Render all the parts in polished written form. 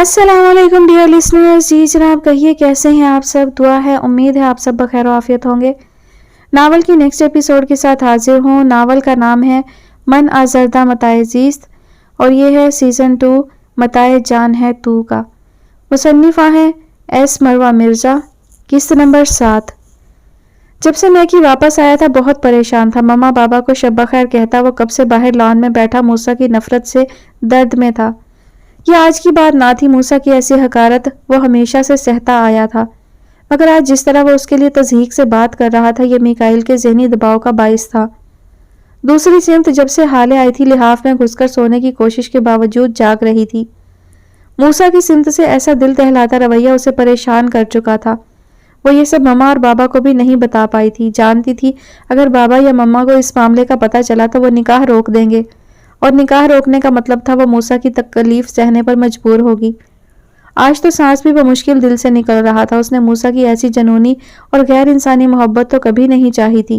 السلام علیکم dear listeners. جی جناب, کہیے کیسے ہیں آپ سب؟ دعا ہے, امید ہے آپ سب بخیر و عافیت ہوں گے. ناول کی نیکسٹ ایپیسوڈ کے ساتھ حاضر ہوں. ناول کا نام ہے من آزردہ متاع زیست اور یہ ہے سیزن 2 متاع جان ہے تو کا. مصنفہ ہیں ایس مروہ مرزا. قسط نمبر 7. جب سے میکی واپس آیا تھا بہت پریشان تھا. مما بابا کو شب بخیر کہتا وہ کب سے باہر لان میں بیٹھا موسیٰ کی نفرت سے درد میں تھا. یہ آج کی بات نہ تھی. موسیٰ کی ایسی حقارت وہ ہمیشہ سے سہتا آیا تھا, مگر آج جس طرح وہ اس کے لیے تضحیک سے بات کر رہا تھا یہ میکائیل کے ذہنی دباؤ کا باعث تھا. دوسری سمت جب سے حالے آئی تھی لحاف میں گھس کر سونے کی کوشش کے باوجود جاگ رہی تھی. موسیٰ کی سمت سے ایسا دل دہلاتا رویہ اسے پریشان کر چکا تھا. وہ یہ سب مما اور بابا کو بھی نہیں بتا پائی تھی. جانتی تھی اگر بابا یا مما کو اس معاملے کا پتہ چلا تو وہ نکاح روک دیں گے, اور نکاح روکنے کا مطلب تھا وہ موسیٰ کی تکلیف سہنے پر مجبور ہوگی. آج تو سانس بھی بمشکل دل سے نکل رہا تھا. اس نے موسیٰ کی ایسی جنونی اور غیر انسانی محبت تو کبھی نہیں چاہی تھی,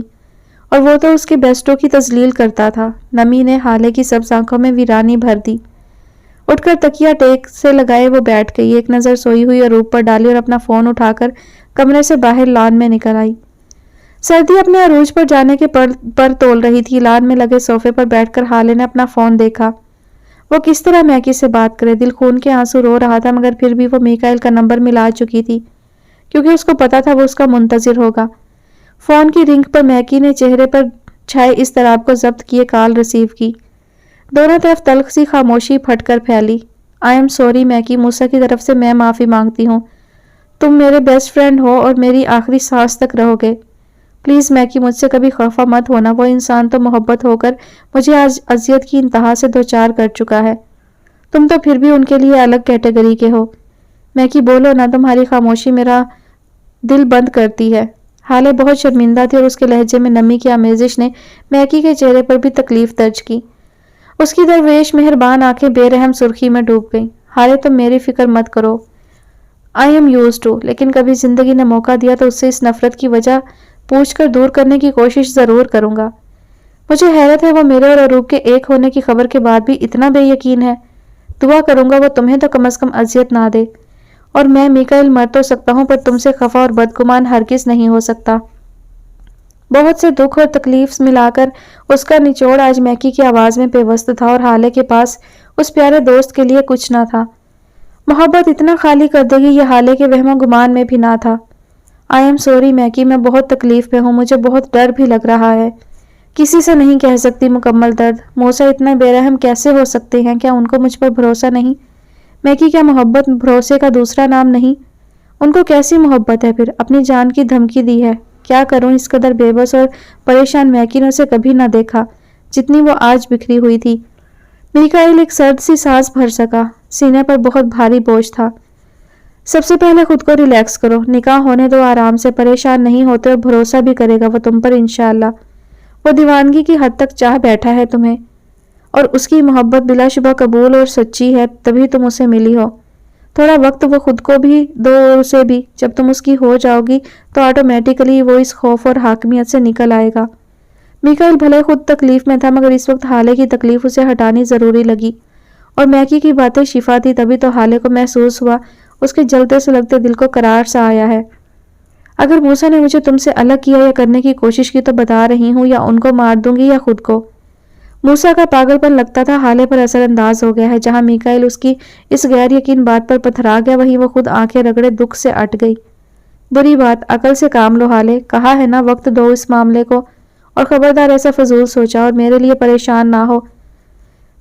اور وہ تو اس کے بیسٹوں کی تذلیل کرتا تھا. نمی نے حالے کی سب آنکھوں میں ویرانی بھر دی. اٹھ کر تکیہ ٹیک سے لگائے وہ بیٹھ گئی. ایک نظر سوئی ہوئی عروب پر ڈالی اور اپنا فون اٹھا کر کمرے سے باہر لان میں نکل آئی. سردی اپنے عروج پر جانے کے پر تول رہی تھی. لان میں لگے صوفے پر بیٹھ کر حالے نے اپنا فون دیکھا. وہ کس طرح میکی سے بات کرے؟ دل خون کے آنسو رو رہا تھا, مگر پھر بھی وہ میکائیل کا نمبر ملا چکی تھی کیونکہ اس کو پتا تھا وہ اس کا منتظر ہوگا. فون کی رنگ پر میکی نے چہرے پر چھائے اضطراب کو ضبط کیے کال ریسیو کی. دونوں طرف تلخ سی خاموشی پھٹ کر پھیلی. آئی ایم سوری میکی, موسیٰ کی طرف سے میں معافی مانگتی ہوں. تم میرے بیسٹ فرینڈ ہو اور میری آخری سانس تک رہو گے. پلیز میکی مجھ سے کبھی خفا مت ہونا. وہ انسان تو محبت ہو کر مجھے آج اذیت کی انتہا سے دوچار کر چکا ہے. تم تو پھر بھی ان کے لیے الگ کیٹیگری کے ہو. میکی بولو نا, تمہاری خاموشی میرا دل بند کرتی ہے. حالے بہت شرمندہ تھی اور اس کے لہجے میں نمی کی آمیزش نے میکی کے چہرے پر بھی تکلیف درج کی. اس کی درویش مہربان آنکھیں بے رحم سرخی میں ڈوب گئیں. حالے تم میری فکر مت کرو. آئی ایم یوزڈ ٹو, لیکن کبھی زندگی نے موقع دیا تو اس سے اس نفرت کی وجہ پوچھ کر دور کرنے کی کوشش ضرور کروں گا. مجھے حیرت ہے وہ میرے اور عروب کے ایک ہونے کی خبر کے بعد بھی اتنا بے یقین ہے. دعا کروں گا وہ تمہیں تو کم از کم اذیت نہ دے. اور میں میکائیل مر تو سکتا ہوں پر تم سے خفا اور بدگمان ہرگز نہیں ہو سکتا. بہت سے دکھ اور تکلیف ملا کر اس کا نچوڑ آج میکی کی آواز میں پیوست تھا, اور حالے کے پاس اس پیارے دوست کے لیے کچھ نہ تھا. محبت اتنا خالی کر دے گی یہ حالے کے وہم و گمان میں بھی نہ تھا. آئی ایم سوری میکی, میں بہت تکلیف میں ہوں. مجھے بہت ڈر بھی لگ رہا ہے. کسی سے نہیں کہہ سکتی مکمل درد. موسیٰ اتنا بے رحم کیسے ہو سکتے ہیں؟ کیا ان کو مجھ پر بھروسہ نہیں؟ میکی, کیا محبت بھروسے کا دوسرا نام نہیں؟ ان کو کیسی محبت ہے پھر؟ اپنی جان کی دھمکی دی ہے. کیا کروں؟ اس قدر بے بس اور پریشان میکی نے اسے کبھی نہ دیکھا جتنی وہ آج بکھری ہوئی تھی. میکائیل ایک سرد سی سانس بھر سکا. سینے پر بہت بھاری بوجھ تھا. سب سے پہلے خود کو ریلیکس کرو. نکاح ہونے دو آرام سے. پریشان نہیں ہوتے اور بھروسہ بھی کرے گا وہ تم پر انشاءاللہ. وہ دیوانگی کی حد تک چاہ بیٹھا ہے تمہیں, اور اس کی محبت بلا شبہ قبول اور سچی ہے, تبھی تم اسے ملی ہو. تھوڑا وقت وہ خود کو بھی دو اور اسے بھی. جب تم اس کی ہو جاؤ گی تو آٹومیٹیکلی وہ اس خوف اور حاکمیت سے نکل آئے گا. میکائیل بھلے خود تکلیف میں تھا, مگر اس وقت حالے کی تکلیف اسے ہٹانی ضروری لگی, اور میکی کی باتیں شفا تھی. تبھی تو حالے کو محسوس ہوا اس کے جلتے سلگتے دل کو قرار سا آیا ہے. اگر موسیٰ نے مجھے تم سے الگ کیا یا کرنے کی کوشش کی تو بتا رہی ہوں, یا ان کو مار دوں گی یا خود کو. موسیٰ کا پاگل پن لگتا تھا حالے پر اثر انداز ہو گیا ہے. جہاں میکائیل اس کی اس غیر یقین بات پر پتھرا گیا, وہیں وہ خود آنکھیں رگڑے دکھ سے اٹ گئی. بری بات, عقل سے کام لو حالے. کہا ہے نا وقت دو اس معاملے کو, اور خبردار ایسا فضول سوچا اور میرے لیے پریشان نہ ہو.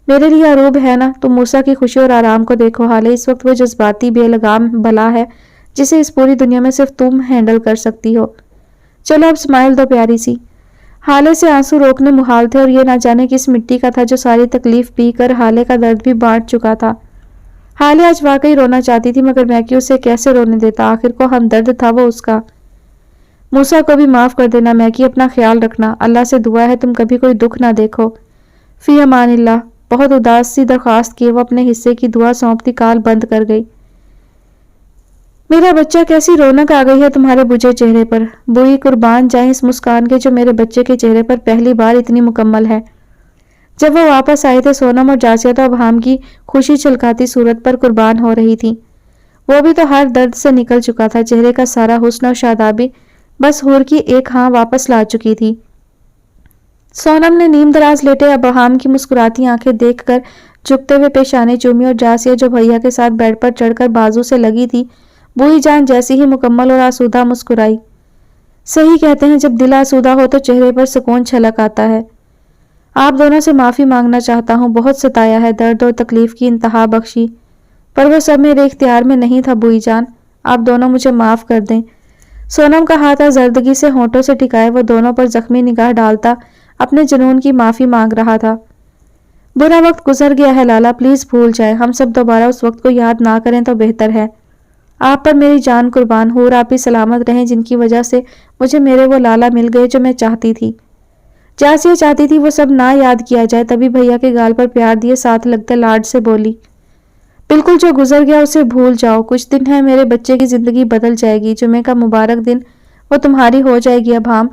میرے لیے عروب ہے نا. تم موسیٰ کی خوشی اور آرام کو دیکھو حالے. اس وقت وہ جذباتی بے لگام بلا ہے جسے اس پوری دنیا میں صرف تم ہینڈل کر سکتی ہو. چلو اب اسمائل دو پیاری سی. حالے سے آنسو روکنے محال تھے, اور یہ نہ جانے کس مٹی کا تھا جو ساری تکلیف پی کر حالے کا درد بھی بانٹ چکا تھا. حالے آج واقعی رونا چاہتی تھی, مگر میکی اسے کیسے رونے دیتا؟ آخر کو ہمدرد تھا وہ اس کا. موسیٰ کو بھی معاف کر دینا میکی. اپنا خیال رکھنا. اللہ سے دعا ہے تم کبھی کوئی دکھ نہ دیکھو. فی امان اللہ. بہت اداس سی درخواست کیے وہ اپنے حصے کی دعا سونپتی کال بند کر گئی. میرا بچہ, کیسی رونق آ گئی ہے تمہارے بجھے چہرے پر. بوئی قربان جائیں اس مسکان کے جو میرے بچے کے چہرے پر پہلی بار اتنی مکمل ہے. جب وہ واپس آئے تھے سونم اور جاسیہ تو ابہام کی خوشی چھلکاتی صورت پر قربان ہو رہی تھی۔ وہ بھی تو ہر درد سے نکل چکا تھا، چہرے کا سارا حسن اور شادابی بس حور کی ایک ہاں واپس لا چکی تھی۔ سونم نے نیم دراز لیٹے ابہام کی مسکراتی آنکھیں دیکھ کر جھکتے ہوئے پیشانی چومی اور جاسیہ جو بھیا کے ساتھ بیڈ پر چڑھ کر بازو سے لگی تھی، بوئی جان جیسی ہی مکمل اور آسودہ مسکرائی۔ صحیح کہتے ہیں جب دل آسودہ ہو تو چہرے پر سکون چھلک آتا ہے۔ آپ دونوں سے معافی مانگنا چاہتا ہوں، بہت ستایا ہے، درد اور تکلیف کی انتہا بخشی، پر وہ سب میرے اختیار میں نہیں تھا بوئی جان، آپ دونوں مجھے معاف کر دیں۔ سونم کا ہاتھ زردگی سے ہونٹوں سے ٹکائے وہ دونوں پر زخمی نگاہ ڈالتا اپنے جنون کی معافی مانگ رہا تھا۔ برا وقت گزر گیا ہے لالا، پلیز بھول جائیں، ہم سب دوبارہ اس وقت کو یاد نہ کریں تو بہتر ہے۔ آپ پر میری جان قربان، حور آپ ہی سلامت رہیں جن کی وجہ سے مجھے میرے وہ لالا مل گئے جو میں چاہتی تھی۔ جاسیہ چاہتی تھی وہ سب نہ یاد کیا جائے، تبھی بھیا کے گال پر پیار دیے ساتھ لگتے لاڈ سے بولی، بالکل جو گزر گیا اسے بھول جاؤ، کچھ دن ہے میرے بچے کی زندگی بدل جائے گی، جمعے کا مبارک دن وہ تمہاری ہو جائے گی ابہام،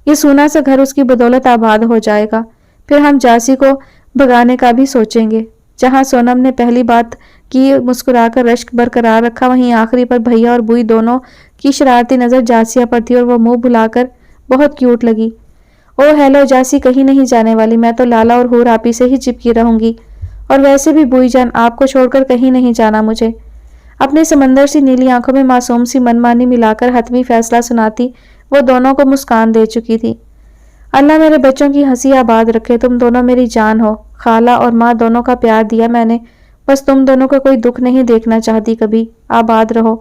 یہ سونا سا گھر اس کی بدولت آباد ہو جائے گا، پھر ہم جاسی کو بھگانے کا بھی سوچیں گے۔ جہاں سونم نے پہلی بات کی مسکرا کر رشک برقرار رکھا، وہیں آخری پر بھیا اور بوئی دونوں کی شرارتی نظر جاسیہ پر تھی اور وہ منہ بھلا کر بہت کیوٹ لگی۔ او ہیلو جاسی، کہیں نہیں جانے والی، میں تو لالا اور حور آپ ہی سے ہی چپکی رہوں گی، اور ویسے بھی بوئی جان آپ کو چھوڑ کر کہیں نہیں جانا مجھے۔ اپنے سمندر سی نیلی آنکھوں میں معصوم سی منمانی ملا کر حتمی فیصلہ سناتی وہ دونوں کو مسکان دے چکی تھی۔ اللہ میرے بچوں کی ہنسی آباد رکھے، تم دونوں میری جان ہو، خالہ اور ماں دونوں کا پیار دیا میں نے، بس تم دونوں کا کوئی دکھ نہیں دیکھنا چاہتی کبھی، آباد رہو۔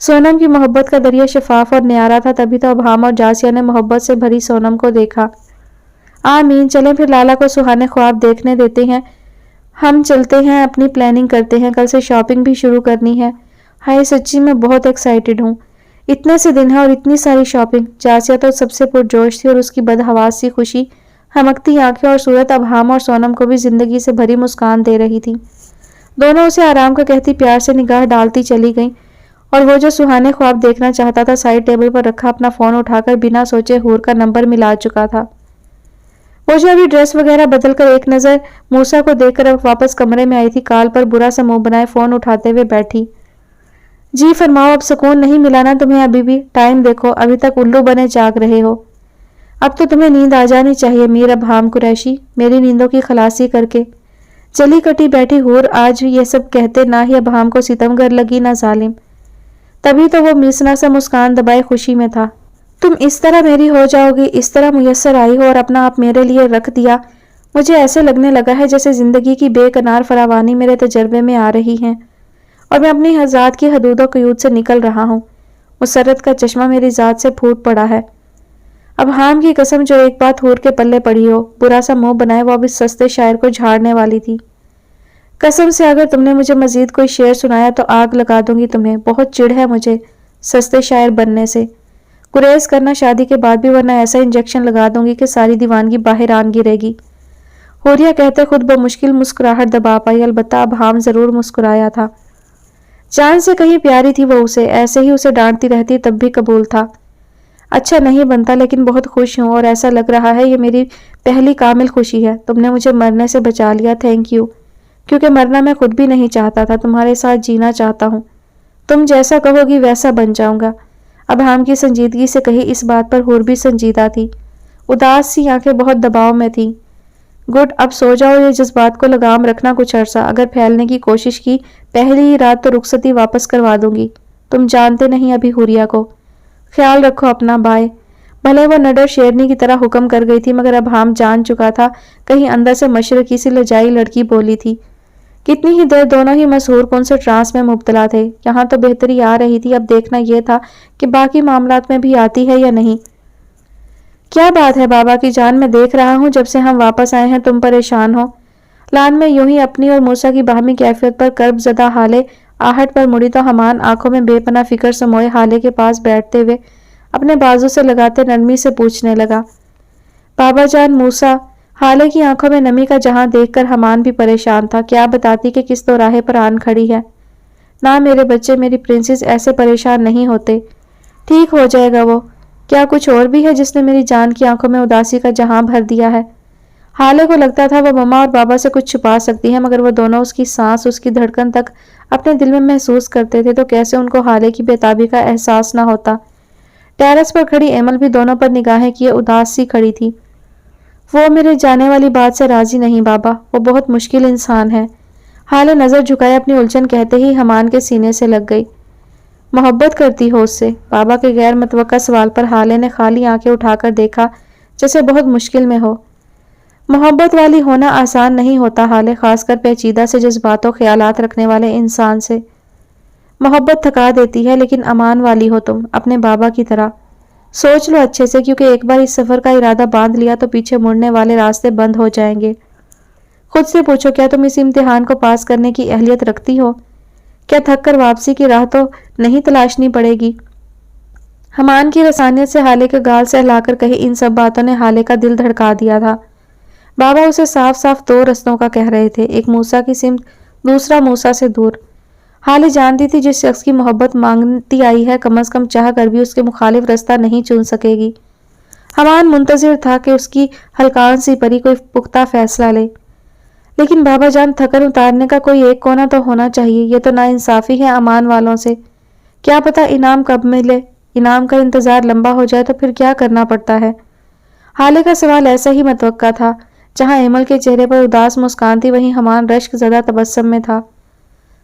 سونم کی محبت کا دریا شفاف اور نیارا تھا، تبھی تو ابہام اور جاسیہ نے محبت سے بھری سونم کو دیکھا۔ آمین، چلیں پھر لالا کو سہانے خواب دیکھنے دیتے ہیں، ہم چلتے ہیں اپنی پلاننگ کرتے ہیں، کل سے شاپنگ بھی شروع کرنی ہے۔ ہائے سچی میں بہت ایکسائٹڈ ہوں، اتنے سے دن ہے اور اتنی ساری شاپنگ۔ جاسیہ تو سب سے پرجوش تھی اور اس کی بدحواس سی خوشی، ہمکتی آنکھیں اور صورت ابہام اور سونم کو بھی زندگی سے بھری مسکان دے رہی تھی۔ دونوں اسے آرام کا کہتی پیار سے نگاہ ڈالتی چلی گئیں، اور وہ جو سہانے خواب دیکھنا چاہتا تھا سائڈ ٹیبل پر رکھا اپنا فون اٹھا کر بنا سوچے حور کا نمبر ملا چکا تھا۔ وہ جو ابھی ڈریس وغیرہ بدل کر ایک نظر موسیٰ کو دیکھ کر اب واپس کمرے میں آئی تھی، کال پر برا سا منہ بنائے فون اٹھاتے ہوئے بیٹھی۔ جی فرماؤ، اب سکون نہیں ملا نا تمہیں ابھی بھی؟ ٹائم دیکھو، ابھی تک الو بنے جاگ رہے ہو، اب تو تمہیں نیند آ جانی چاہیے میر ابہام قریشی، میری نیندوں کی خلاصی کر کے۔ چلی کٹی بیٹھی حور آج یہ سب کہتے نہ ہی ابہام کو ستمگر لگی نہ ظالم، تبھی تو وہ میسنا سا مسکان دبائے خوشی میں تھا۔ تم اس طرح میری ہو جاؤ گی، اس طرح میسر آئی ہو اور اپنا آپ میرے لیے رکھ دیا، مجھے ایسے لگنے لگا ہے جیسے زندگی کی بے کنار فراوانی میرے تجربے میں آ رہی ہیں اور میں اپنی ذات کی حدود و قیود سے نکل رہا ہوں، مسرت کا چشمہ میری ذات سے پھوٹ پڑا ہے۔ ابہام کی قسم جو ایک بات حور کے پلے پڑی ہو، برا سا منہ بنائے وہ اب اس سستے شاعر کو جھاڑنے والی تھی۔ قسم سے اگر تم نے مجھے مزید کوئی شعر سنایا تو آگ لگا دوں گی تمہیں، بہت چڑ ہے مجھے سستے شاعر بننے سے، گریز کرنا شادی کے بعد بھی، ورنہ ایسا انجیکشن لگا دوں گی کہ ساری دیوانگی باہر آن گرے گی۔ حوریہ کہتے خود بمشکل مسکراہٹ دبا پائی، البتہ ابہام ضرور مسکرایا تھا، جان سے کہیں پیاری تھی وہ اسے، ایسے ہی اسے ڈانٹتی رہتی تب بھی قبول تھا۔ اچھا نہیں بنتا لیکن بہت خوش ہوں اور ایسا لگ رہا ہے یہ میری پہلی کامل خوشی ہے، تم نے مجھے مرنے سے بچا لیا، تھینک یو، کیونکہ مرنا میں خود بھی نہیں چاہتا تھا، تمہارے ساتھ جینا چاہتا ہوں، تم جیسا کہو گی ویسا بن جاؤں گا۔ ابہام کی سنجیدگی سے کہی اس بات پر حور بھی سنجیدہ تھی، اداس سی آنکھیں بہت دباؤ میں تھیں۔ گڈ، اب سو جاؤ، یہ جذبات کو لگام رکھنا کچھ عرصہ، اگر پھیلنے کی کوشش کی پہلی ہی رات تو رخصتی واپس کروا دوں گی، تم جانتے نہیں ابھی حوریہ کو، خیال رکھو اپنا، بائے۔ بھلے وہ نڈر شیرنی کی طرح حکم کر گئی تھی مگر ابہام جان چکا تھا کہیں اندر سے مشرقی سی لجائی لڑکی بولی تھی۔ کتنی ہی دیر دونوں ہی مسحور کن سے ٹرانس میں مبتلا تھے، یہاں تو بہتری آ رہی تھی، اب دیکھنا یہ تھا کہ باقی معاملات میں بھی آتی ہے یا نہیں۔ کیا بات ہے بابا کی جان، میں دیکھ رہا ہوں جب سے ہم واپس آئے ہیں تم پریشان ہو۔ لان میں یوں ہی اپنی اور موسیٰ کی باہمی کیفیت پر کرب زدہ حالے آہٹ پر مڑی تو حمان آنکھوں میں بے پناہ فکر سموئے حالے کے پاس بیٹھتے ہوئے اپنے بازو سے لگاتے نرمی سے پوچھنے لگا، بابا جان موسیٰ؟ حالے کی آنکھوں میں نمی کا جہاں دیکھ کر حمان بھی پریشان تھا، کیا بتاتی کہ کس دوراہے پر آن کھڑی ہے۔ نہ میرے بچے، میری پرنسس ایسے پریشان نہیں ہوتے، ٹھیک ہو جائے گا وہ، کیا کچھ اور بھی ہے جس نے میری جان کی آنکھوں میں اداسی کا جہاں بھر دیا ہے؟ हाले को लगता था वो मम्मा और बाबा से कुछ छुपा सकती है, मगर वो दोनों उसकी सांस, उसकी धड़कन तक अपने दिल में महसूस करते थे, तो कैसे उनको हाले की बेताबी का एहसास ना होता। टेरेस पर खड़ी एमल भी दोनों पर निगाहें किए उदास सी खड़ी थी। वो मेरे जाने वाली बात से राजी नहीं बाबा, वो बहुत मुश्किल इंसान है। हाले नजर झुकाए अपनी उलझन कहते ही हमान के सीने से लग गई। मोहब्बत करती हो उससे? बाबा के गैर मुतवक्का सवाल पर हाले ने खाली आंखें उठाकर देखा, जैसे बहुत मुश्किल में हो। मोहब्बत वाली होना आसान नहीं होता हाले, खासकर पेचीदा से जज्बातों ख्यालात रखने वाले इंसान से। मोहब्बत थका देती है, लेकिन अमान वाली हो तुम, अपने बाबा की तरह। सोच लो अच्छे से, क्योंकि एक बार इस सफर का इरादा बांध लिया तो पीछे मुड़ने वाले रास्ते बंद हो जाएंगे। खुद से पूछो, क्या तुम इस इम्तिहान को पास करने की अहलियत रखती हो? क्या थक कर वापसी की राह तो नहीं तलाशनी पड़ेगी? हमान की रसानियत से हाले के गाल से हिलाकर कही इन सब बातों ने हाले का दिल धड़का दिया था। बाबा उसे साफ साफ दो रस्तों का कह रहे थे, एक मूसा की सिमत, दूसरा मूसा से दूर। हाले जानती थी जिस शख्स की मोहब्बत मांगती आई है, कम से कम चाह कर भी उसके मुखालिफ रास्ता नहीं चुन सकेगी। हमान मुंतजिर था कि उसकी हल्कान सी परी कोई पुख्ता फैसला ले। लेकिन बाबा जान, थकन उतारने का कोई एक कोना तो होना चाहिए। ये तो नाइंसाफी है अमान वालों से। क्या पता इनाम कब मिले, इनाम का इंतजार लंबा हो जाए तो फिर क्या करना पड़ता है? हाले का सवाल ऐसा ही मतवक्का था। जहां एमल के चेहरे पर उदास मुस्कान थी, वहीं हमान रश्क ज़दा तबस्सुम में था।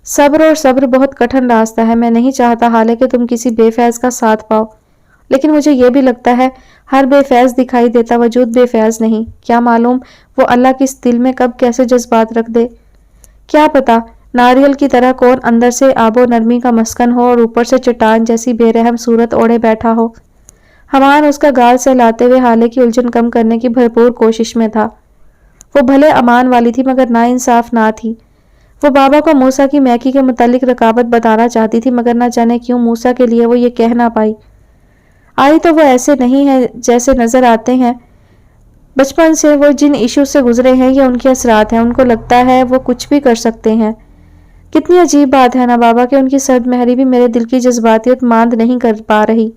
सब्र और सब्र बहुत कठिन रास्ता है। मैं नहीं चाहता हाले कि तुम किसी बेफैज का साथ पाओ, लेकिन मुझे यह भी लगता है हर बेफैज दिखाई देता वजूद बेफैज नहीं। क्या मालूम वो अल्लाह किस दिल में कब कैसे जज्बात रख दे। क्या पता नारियल की तरह कौन अंदर से आबो नरमी का मस्कन हो और ऊपर से चट्टान जैसी बेरहम सूरत ओढ़े बैठा हो। हमान उसका गाल सहलाते हुए हाले की उलझन कम करने की भरपूर कोशिश में था। वो भले अमान वाली थी, मगर नाइंसाफ ना थी। वो बाबा को मूसा की मैकी के मुतालिक रकाबत बताना चाहती थी, मगर न जाने क्यों मूसा के लिए वो ये कह ना पाई। आई तो वो ऐसे नहीं है जैसे नजर आते हैं। बचपन से वो जिन इशू से गुजरे हैं ये उनके असरात हैं। उनको लगता है वो कुछ भी कर सकते हैं। कितनी अजीब बात है ना बाबा कि उनकी सर्द महरी भी मेरे दिल की जज्बातियत मांद नहीं कर पा रही।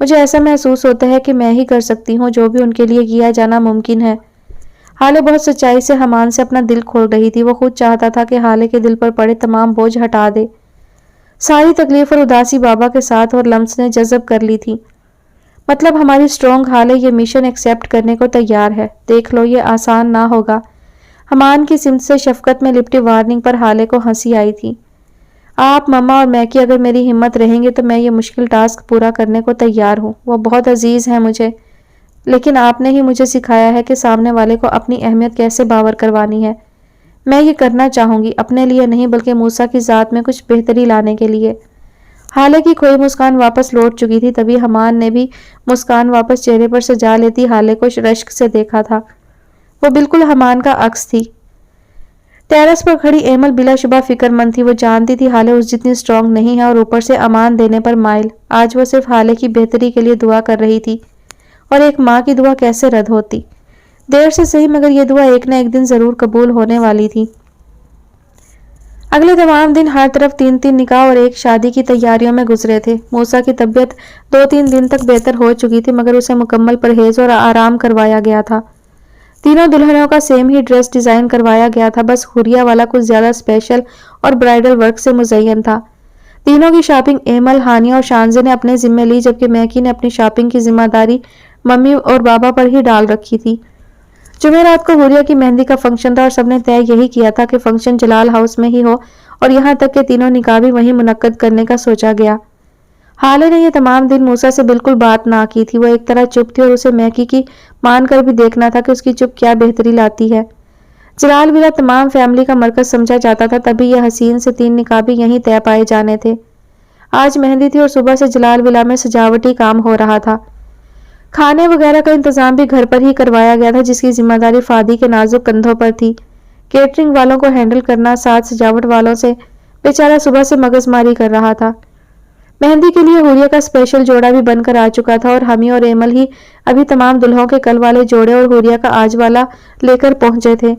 मुझे ऐसा महसूस होता है कि मैं ही कर सकती हूँ जो भी उनके लिए किया जाना मुमकिन है। हाले बहुत सच्चाई से हमान से अपना दिल खोल रही थी। वो खुद चाहता था कि हाले के दिल पर पड़े तमाम बोझ हटा दे। सारी तकलीफ और उदासी बाबा के साथ और लम्स ने जज़ब कर ली थी। मतलब हमारी स्ट्रॉन्ग हाले ये मिशन एक्सेप्ट करने को तैयार है। देख लो ये आसान ना होगा। हमान की सिमत से शफकत में लिपटी वार्निंग पर हाले को हंसी आई थी। आप मम्मा और मैकी अगर मेरी हिम्मत रहेंगे तो मैं ये मुश्किल टास्क पूरा करने को तैयार हूँ। वो बहुत अजीज है मुझे, लेकिन आपने ही मुझे सिखाया है कि सामने वाले को अपनी अहमियत कैसे बावर करवानी है। मैं ये करना चाहूँगी, अपने लिए नहीं बल्कि मूसा की ज़ात में कुछ बेहतरी लाने के लिए। हाले की खोई मुस्कान वापस लौट चुकी थी। तभी हमान ने भी मुस्कान वापस चेहरे पर सजा लेती हाले को रश्क से देखा था। वो बिल्कुल हमान का अक्स थी। टेरेस पर खड़ी एमल बिलाशुबा फिक्रमंद थी। वो जानती थी हाले उस जितनी स्ट्रांग नहीं है और ऊपर से अमान देने पर माइल। आज वो सिर्फ हाले की बेहतरी के लिए दुआ कर रही थी, और एक माँ की दुआ कैसे रद्द होती। देर से सही मगर ये दुआ एक न एक दिन जरूर कबूल होने वाली थी। अगले तमाम दिन हर तरफ 3-3 निकाह और एक शादी की तैयारियों में गुजरे थे। मूसा की तबीयत 2-3 दिन तक बेहतर हो चुकी थी, मगर उसे मुकम्मल परहेज और आराम करवाया गया था। तीनों दुल्हनों का सेम ही ड्रेस डिजाइन करवाया गया था, बस हुरिया वाला कुछ ज्यादा स्पेशल और ब्राइडल वर्क से मुज़य्यन था। तीनों की शॉपिंग एमल, हानिया और शानजे ने अपने जिम्मे ली, जबकि मैकी ने अपनी शॉपिंग की जिम्मेदारी मम्मी और बाबा पर ही डाल रखी थी। जुमेरात को हुरिया की मेहंदी का फंक्शन था और सबने तय यही किया था कि फंक्शन जलाल हाउस में ही हो, और यहाँ तक कि तीनों निकाह भी वहीं मुनक्कद करने का सोचा गया। हाले ने यह तमाम दिन मूसा से बिल्कुल बात ना की थी। वो एक तरह चुप थी और उसे मैकी की मान कर भी देखना था कि उसकी चुप क्या बेहतरी लाती है। जलाल विला तमाम फैमिली का मरकज समझा जाता था, तभी यह हसीन से 3 निकाह भी यहीं तय पाए जाने थे। आज मेहंदी थी और सुबह से जलाल विला में सजावटी काम हो रहा था। खाने वगैरह का इंतजाम भी घर पर ही करवाया गया था, जिसकी जिम्मेदारी फादी के नाजुक कंधों पर थी। केटरिंग वालों को हैंडल करना, साथ सजावट वालों से बेचारा सुबह से मगजमारी कर रहा था। मेहंदी के लिए हुरिया का स्पेशल जोड़ा भी बनकर आ चुका था, और हमी और एमल ही अभी तमाम दुल्हों के कल वाले जोड़े और हुरिया का आज वाला लेकर पहुंचे थे।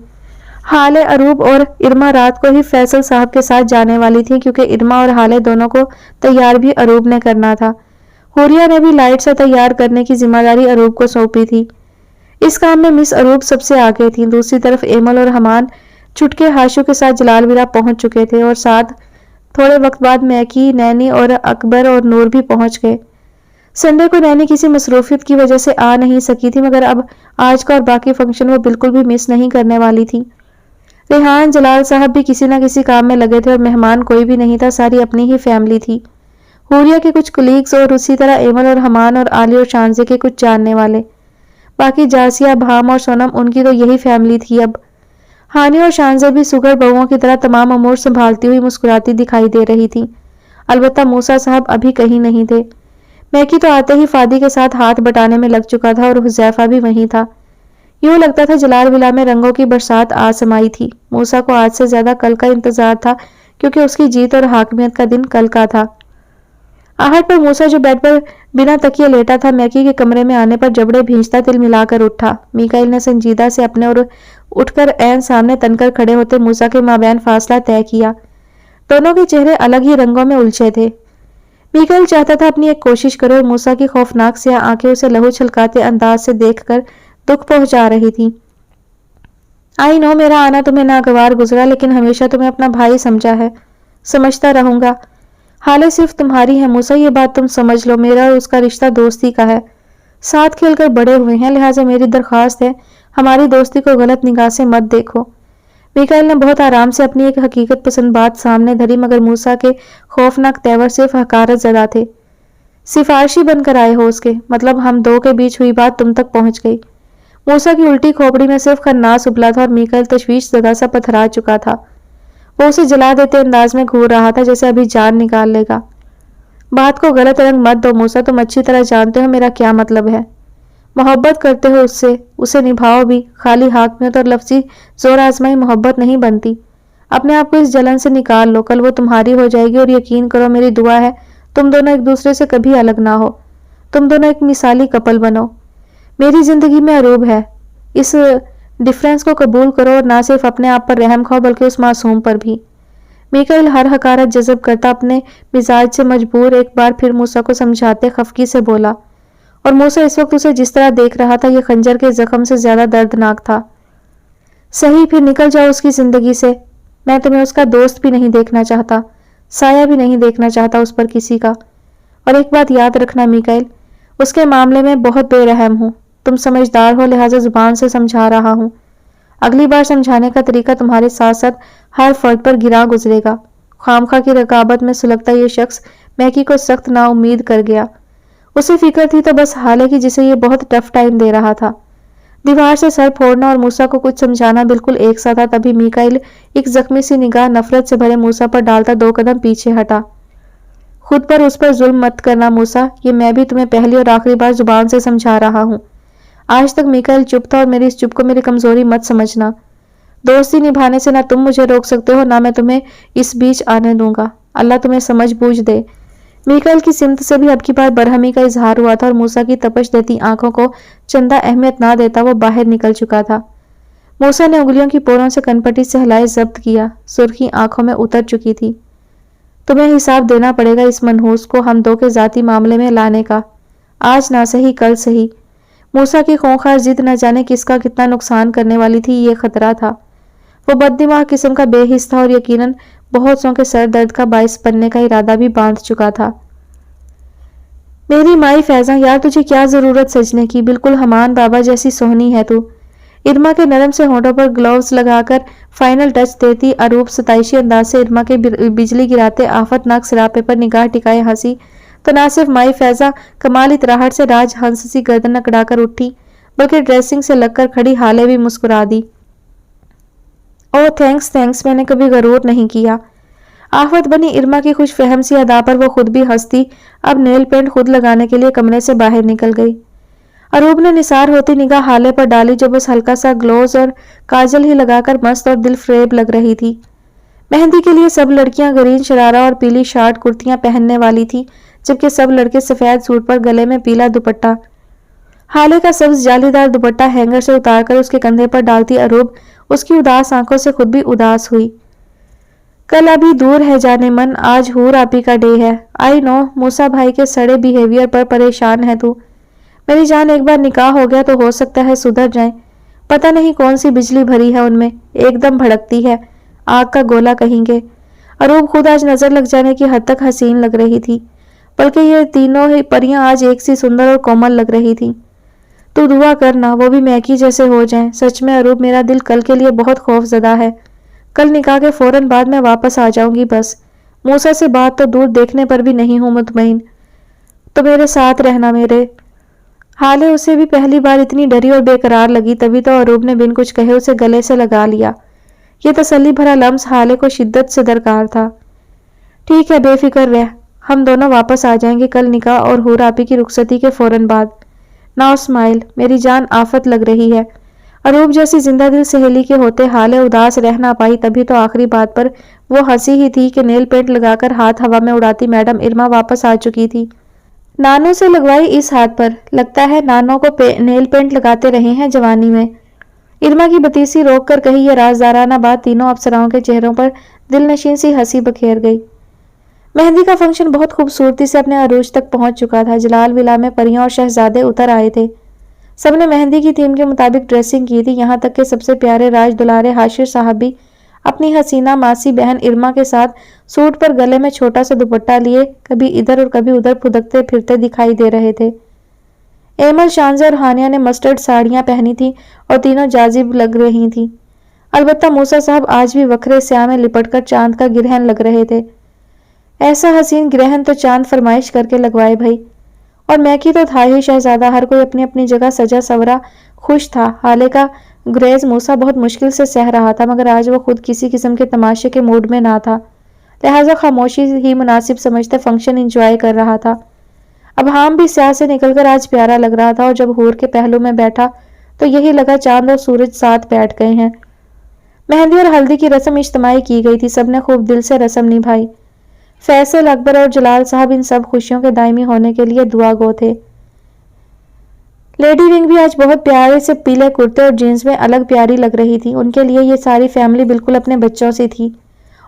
हाले, अरूब और इरमा रात को ही फैसल साहब के साथ जाने वाली थी, क्योंकि इरमा और हाले दोनों को तैयार भी अरूब ने करना था। हुरिया ने भी लाइट से तैयार करने की जिम्मेदारी अरूब को सौंपी थी। اس کام میں مس اروب سب سے آگے تھیں۔ دوسری طرف ایمل اور حمان چھٹکے ہاشو کے ساتھ جلال ویلا پہنچ چکے تھے اور ساتھ تھوڑے وقت بعد میکی، نینی اور اکبر اور نور بھی پہنچ گئے۔ سنڈے کو نینی کسی مصروفیت کی وجہ سے آ نہیں سکی تھی، مگر اب آج کا اور باقی فنکشن وہ بالکل بھی مس نہیں کرنے والی تھی۔ ریحان، جلال صاحب بھی کسی نہ کسی کام میں لگے تھے اور مہمان کوئی بھی نہیں تھا، ساری اپنی ہی فیملی تھی۔ حوریہ کے کچھ کولیگز اور اسی طرح ایمل اور حمان اور عالی اور شانزے کے کچھ جاننے والے۔ باقی جاسیہ، بھام اور سونم، ان کی تو یہی فیملی تھی اب۔ ہانی اور شانزے بھی سگر بہوؤں کی طرح تمام امور سنبھالتی ہوئی مسکراتی دکھائی دے رہی تھی۔ البتہ موسیٰ صاحب ابھی کہیں نہیں تھے۔ میکی تو آتے ہی فادی کے ساتھ ہاتھ بٹانے میں لگ چکا تھا اور حذیفہ بھی وہیں تھا۔ یوں لگتا تھا جلال ولا میں رنگوں کی برسات آ سمائی تھی۔ موسیٰ کو آج سے زیادہ کل کا انتظار تھا، کیونکہ اس کی جیت اور حاکمیت کا دن کل کا تھا۔ آہٹ پر موسیٰ جو بیڈ پر بنا تکیے لیٹا تھا، میکی کے کمرے میں آنے پر جبڑے بھینچتا تل ملا کر اٹھا۔ میکائیل نے سنجیدہ سے اپنے اور اٹھ کر عین سامنے تن کر کھڑے ہوتے موسیٰ کے مابین فاصلہ طے کیا۔ دونوں کے چہرے الگ ہی رنگوں میں الجھے تھے۔ میکائیل چاہتا تھا اپنی ایک کوشش کرے اور موسیٰ کی خوفناک سیاہ آنکھیں اسے لہو چھلکاتے انداز سے دیکھ کر دکھ پہنچا رہی تھی۔ آئی نو میرا آنا تمہیں ناگوار گزرا، لیکن ہمیشہ تمہیں اپنا بھائی سمجھا ہے، سمجھتا رہوں گا۔ حالت صرف تمہاری ہے موسیٰ، یہ بات تم سمجھ لو، میرا اور اس کا رشتہ دوستی کا ہے۔ ساتھ کھیل کر بڑے ہوئے ہیں، لہٰذا میری درخواست ہے ہماری دوستی کو غلط نگاہ سے مت دیکھو۔ میکائیل نے بہت آرام سے اپنی ایک حقیقت پسند بات سامنے دھری، مگر موسیٰ کے خوفناک تیور صرف حقارت زدہ تھے۔ سفارشی بن کر آئے ہو اس کے، مطلب ہم دو کے بیچ ہوئی بات تم تک پہنچ گئی۔ موسیٰ کی الٹی کھوپڑی میں صرف خناس ابلا تھا اور میکائیل تشویش زدہ سا پتھرا چکا تھا۔ وہ اسے جلا دیتے انداز میں گھور رہا تھا جیسے ابھی جان نکال لے گا۔ بات کو غلط رنگ مت دو موسیٰ، تم اچھی طرح جانتے ہو میرا کیا مطلب ہے۔ محبت کرتے ہو اس سے، اسے نبھاؤ بھی، خالی حاکمیت اور لفظی زور آزمائی محبت نہیں بنتی۔ اپنے آپ کو اس جلن سے نکال لو، کل وہ تمہاری ہو جائے گی اور یقین کرو میری دعا ہے تم دونوں ایک دوسرے سے کبھی الگ نہ ہو، تم دونوں ایک مثالی کپل بنو۔ میری زندگی میں اروب ہے، اس ڈفرینس کو قبول کرو اور نہ صرف اپنے آپ پر رحم کھاؤ بلکہ اس معصوم پر بھی۔ میکائیل ہر حقارت جذب کرتا اپنے مزاج سے مجبور ایک بار پھر موسیٰ کو سمجھاتے خفگی سے بولا، اور موسیٰ اس وقت اسے جس طرح دیکھ رہا تھا یہ خنجر کے زخم سے زیادہ دردناک تھا۔ صحیح، پھر نکل جاؤ اس کی زندگی سے، میں تمہیں اس کا دوست بھی نہیں دیکھنا چاہتا، سایہ بھی نہیں دیکھنا چاہتا اس پر کسی کا۔ اور ایک بات یاد رکھنا میکائیل، اس کے معاملے میں بہت بے رحم ہوں، تم سمجھدار ہو لہٰذا زبان سے سمجھا رہا ہوں۔ اگلی بار سمجھانے کا طریقہ تمہارے ساتھ ساتھ ہر فرد پر گراں گزرے گا۔ خامخواہ کی رقابت میں سلگتا یہ شخص میکی کو سخت نا امید کر گیا۔ اسے فکر تھی تو بس حالے کی جسے یہ بہت ٹف ٹائم دے رہا تھا۔ دیوار سے سر پھوڑنا اور موسیٰ کو کچھ سمجھانا بالکل ایک سا تھا، تبھی میکائیل ایک زخمی سی نگاہ نفرت سے بھرے موسیٰ پر ڈالتا 2 قدم پیچھے ہٹا۔ خود پر اس پر ظلم مت کرنا موسیٰ، یہ میں بھی تمہیں پہلی اور آخری بار زبان سے سمجھا رہا ہوں۔ آج تک میکائیل چپ تھا اور میری اس چپ کو میری کمزوری مت سمجھنا۔ دوستی نبھانے سے نہ تم مجھے روک سکتے ہو نہ میں تمہیں اس بیچ آنے دوں گا۔ اللہ تمہیں سمجھ بوجھ دے۔ میکائیل کی سمت سے بھی اب کی بار برہمی کا اظہار ہوا تھا اور موسیٰ کی تپش دیتی آنکھوں کو چندہ اہمیت نہ دیتا وہ باہر نکل چکا تھا۔ موسیٰ نے انگلیوں کی پوروں سے کنپٹی سے ہلائے ضبط کیا، سرخی آنکھوں میں اتر چکی تھی۔ تمہیں حساب دینا پڑے گا اس منحوس کو ہم دو کے ذاتی معاملے میں لانے کا، آج نہ سہی کل سہی۔ موسیٰ کی خونخوار ضد نہ جانے کس کا کتنا نقصان کرنے والی تھی، یہ خطرہ تھا۔ وہ بد دماغ قسم کا بے حس تھا اور یقیناً بہت سوں کے سر درد کا باعث بننے کا ارادہ بھی باندھ چکا تھا۔ میری مائی فیضاں، یار تجھے کیا ضرورت سجنے کی، بالکل حمان بابا جیسی سہنی ہے تو۔ ارما کے نرم سے ہونٹوں پر گلوز لگا کر فائنل ٹچ دیتی اروپ ستائشی انداز سے ارما کے بجلی گراتے آفت ناک سراپے پر نگاہ ٹکائے ہنسی تو نہ صرف مائی فیضاں کمال اطراحٹ سے راج ہنس سی گردن اکڑا کر اٹھی بلکہ ڈریسنگ سے لگ کر کھڑی حالے بھی مسکرا دی۔ اوہ تھینکس، میں نے کبھی غرور نہیں کیا۔ آفت بنی ارما کی خوش فہم سی ادا پر وہ خود بھی ہنستی اب نیل پینٹ خود لگانے کے لیے کمرے سے باہر نکل گئی۔ اروب نے نثار ہوتی نگاہ حالے پر ڈالی جو بس ہلکا سا گلوز اور کاجل ہی لگا کر مست اور دل فریب لگ رہی تھی۔ مہندی کے لیے سب لڑکیاں گرین شرارہ اور پیلی شارٹ کرتیاں پہننے والی تھی جبکہ سب لڑکے سفید سوٹ پر گلے میں پیلا دوپٹہ۔ حالے کا سبز جالی دار دوپٹہ ہینگر سے اتار کر اس کے کندھے پر ڈالتی اروب اس کی اداس آنکھوں سے خود بھی اداس ہوئی۔ کل ابھی دور ہے جانے من، آج حور آپی کا ڈے ہے۔ آئی نو موسیٰ بھائی کے سڑے بیہیویئر پر پریشان ہے تو۔ मेरी जान, एक बार निकाह हो गया तो हो सकता है सुधर जाएं। पता नहीं कौन सी बिजली भरी है उनमें, एकदम भड़कती है, आग का गोला कहेंगे। अरूब खुद आज नजर लग जाने की हद तक हसीन लग रही थी, बल्कि ये तीनों ही परियां आज एक सी सुंदर और कोमल लग रही थी। तू दुआ करना वो भी मैकी जैसे हो जाएं। सच में अरूब, मेरा दिल कल के लिए बहुत खौफजदा है। कल निकाह के फौरन बाद मैं वापस आ जाऊंगी बस। मूसा से बात तो दूर, देखने पर भी नहीं हूं मुतमईन। तो मेरे साथ रहना मेरे। हाले उसे भी पहली बार इतनी डरी और बेकरार लगी, तभी तो अरूब ने बिन कुछ कहे उसे गले से लगा लिया। ये तसल्ली भरा लम्स हाले को शिद्दत से दरकार था। ठीक है, बेफिक्र रह, हम दोनों वापस आ जाएंगे कल निकाह और हूर आपी की रुखसती के फौरन बाद। नाउ स्माइल, मेरी जान, आफत लग रही है। अरूब जैसी जिंदा दिल सहेली के होते हाले उदास रह ना पाई, तभी तो आखिरी बात पर वो हंसी ही थी कि नेल पेंट लगाकर हाथ हवा में उड़ाती मैडम इरमा वापस आ चुकी थी। नानों से लगवाई इस हाथ पर, लगता है नानों को नेल पेंट लगाते रहे हैं जवानी में। इरमा की बतीसी रोक कर कही ये राजदाराना बात तीनों अप्सराओं के चेहरों पर दिलनशीन सी हंसी बखेर गई। मेहंदी का फंक्शन बहुत खूबसूरती से अपने अरूज तक पहुंच चुका था। जलाल विला में परियां और शहजादे उतर आए थे। सबने मेहंदी की थीम के मुताबिक ड्रेसिंग की थी। यहाँ तक के सबसे प्यारे राज दुलारे हाशिर साहब भी अपनी हसीना मासी बहन इरमा के साथ सूट पर गले में छोटा सा दुपट्टा लिए कभी इधर और कभी उधर फुदकते फिरते दिखाई दे रहे थे। एमल, शानजा और हानिया ने मस्टर्ड साड़ियां पहनी थी और तीनों जाजिब लग रही थी। अलबत्ता मूसा साहब आज भी वखरे स्याह में लिपटकर चांद का गिरहन लग रहे थे। ऐसा हसीन ग्रहण तो चांद फरमाइश करके लगवाए भाई। और मैकी तो था ही शहजादा। हर कोई अपनी अपनी जगह सजा सवरा खुश था। हाले का ग्रेज मूसा बहुत मुश्किल से सह रहा था, मगर आज वो खुद किसी किस्म के तमाशे के मूड में ना था, लिहाजा खामोशी ही मुनासिब समझते फंक्शन एंजॉय कर रहा था। अब हाम भी स्याह से निकलकर आज प्यारा लग रहा था और जब हूर के पहलू में बैठा तो यही लगा चांद और सूरज साथ बैठ गए हैं। मेहंदी और हल्दी की रस्म इज्तिमाई की गई थी। सबने खूब दिल से रस्म निभाई। फैसल, अकबर और जलाल साहब इन सब खुशियों के दायमी होने के लिए दुआ गो थे। लेडी विंग भी आज बहुत प्यारे से पीले कुर्ते और जीन्स में अलग प्यारी लग रही थी। उनके लिए ये सारी फैमिली बिल्कुल अपने बच्चों से थी।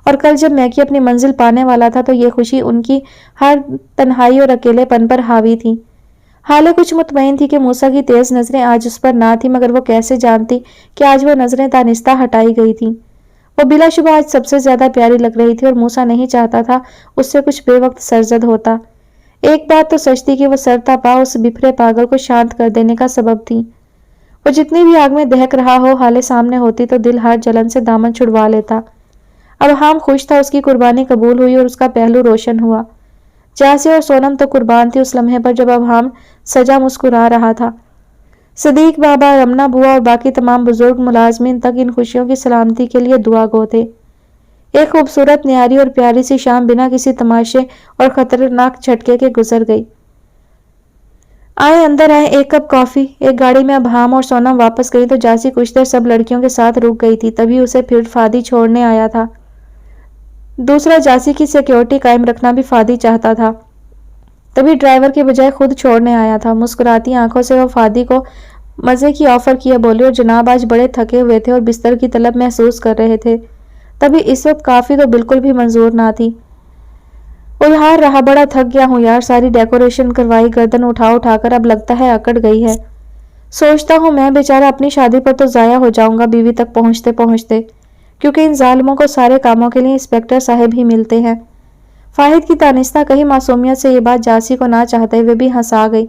और कल जब मैकी अपनी मंजिल पाने वाला था तो ये खुशी उनकी हर तन्हाई और अकेलेपन पर हावी थी। हाले कुछ मुतमईन थी कि मूसा की तेज नजरें आज उस पर ना थी, मगर वो कैसे जानती कि आज वो नजरें तानिस्ता हटाई गई थी। वो बिलाशुबा आज सबसे ज्यादा प्यारी लग रही थी और मूसा नहीं चाहता था उससे कुछ बेवक्त सरजद होता। एक बात तो सच थी कि वो सरता पा उस बिफरे पागल को शांत कर देने का सबब थी। वो जितनी भी आग में दहक रहा हो, हाले सामने होती तो दिल हर जलन से दामन छुड़वा लेता। अब हाम खुश था, उसकी कुर्बानी कबूल हुई और उसका पहलू रोशन हुआ। जासी और सोनम तो कुर्बान थी उस लम्हे पर जब अब हाम सजा मुस्कुरा रहा था। सदीक बाबा, रमना बुआ और बाकी तमाम बुजुर्ग मुलाजमीन तक इन खुशियों की सलामती के लिए दुआ गो थे। एक खूबसूरत, न्यारी और प्यारी सी शाम बिना किसी तमाशे और खतरनाक झटके के गुजर गई। आए, अंदर आए, एक कप कॉफी। एक गाड़ी में अब हाम और सोनम वापस गई तो जासी कुछ देर सब लड़कियों के साथ रुक गई थी। तभी उसे फिर फादी छोड़ने आया था। दूसरा, जासी की सिक्योरिटी कायम रखना भी फादी चाहता था, तभी ड्राइवर के बजाय खुद छोड़ने आया था। मुस्कुराती आंखों से वो फादी को मजे की ऑफर किया बोली, और जनाब आज बड़े थके हुए थे और बिस्तर की तलब महसूस कर रहे थे, तभी इस वक्त काफी तो बिल्कुल भी मंजूर ना थी। उल्हार रहा, बड़ा थक गया हूँ यार, सारी डेकोरेशन करवाई, गर्दन उठा उठाकर अब लगता है अकड़ गई है। सोचता हूँ मैं बेचारा अपनी शादी पर तो जाया हो जाऊंगा बीवी तक पहुंचते पहुंचते, क्योंकि इन जालिमों को सारे कामों के लिए इंस्पेक्टर साहब ही मिलते हैं। फाहिद की तानिस्ता कहीं मासूमियत से ये बात जासी को ना चाहते हुए भी हंसा गई,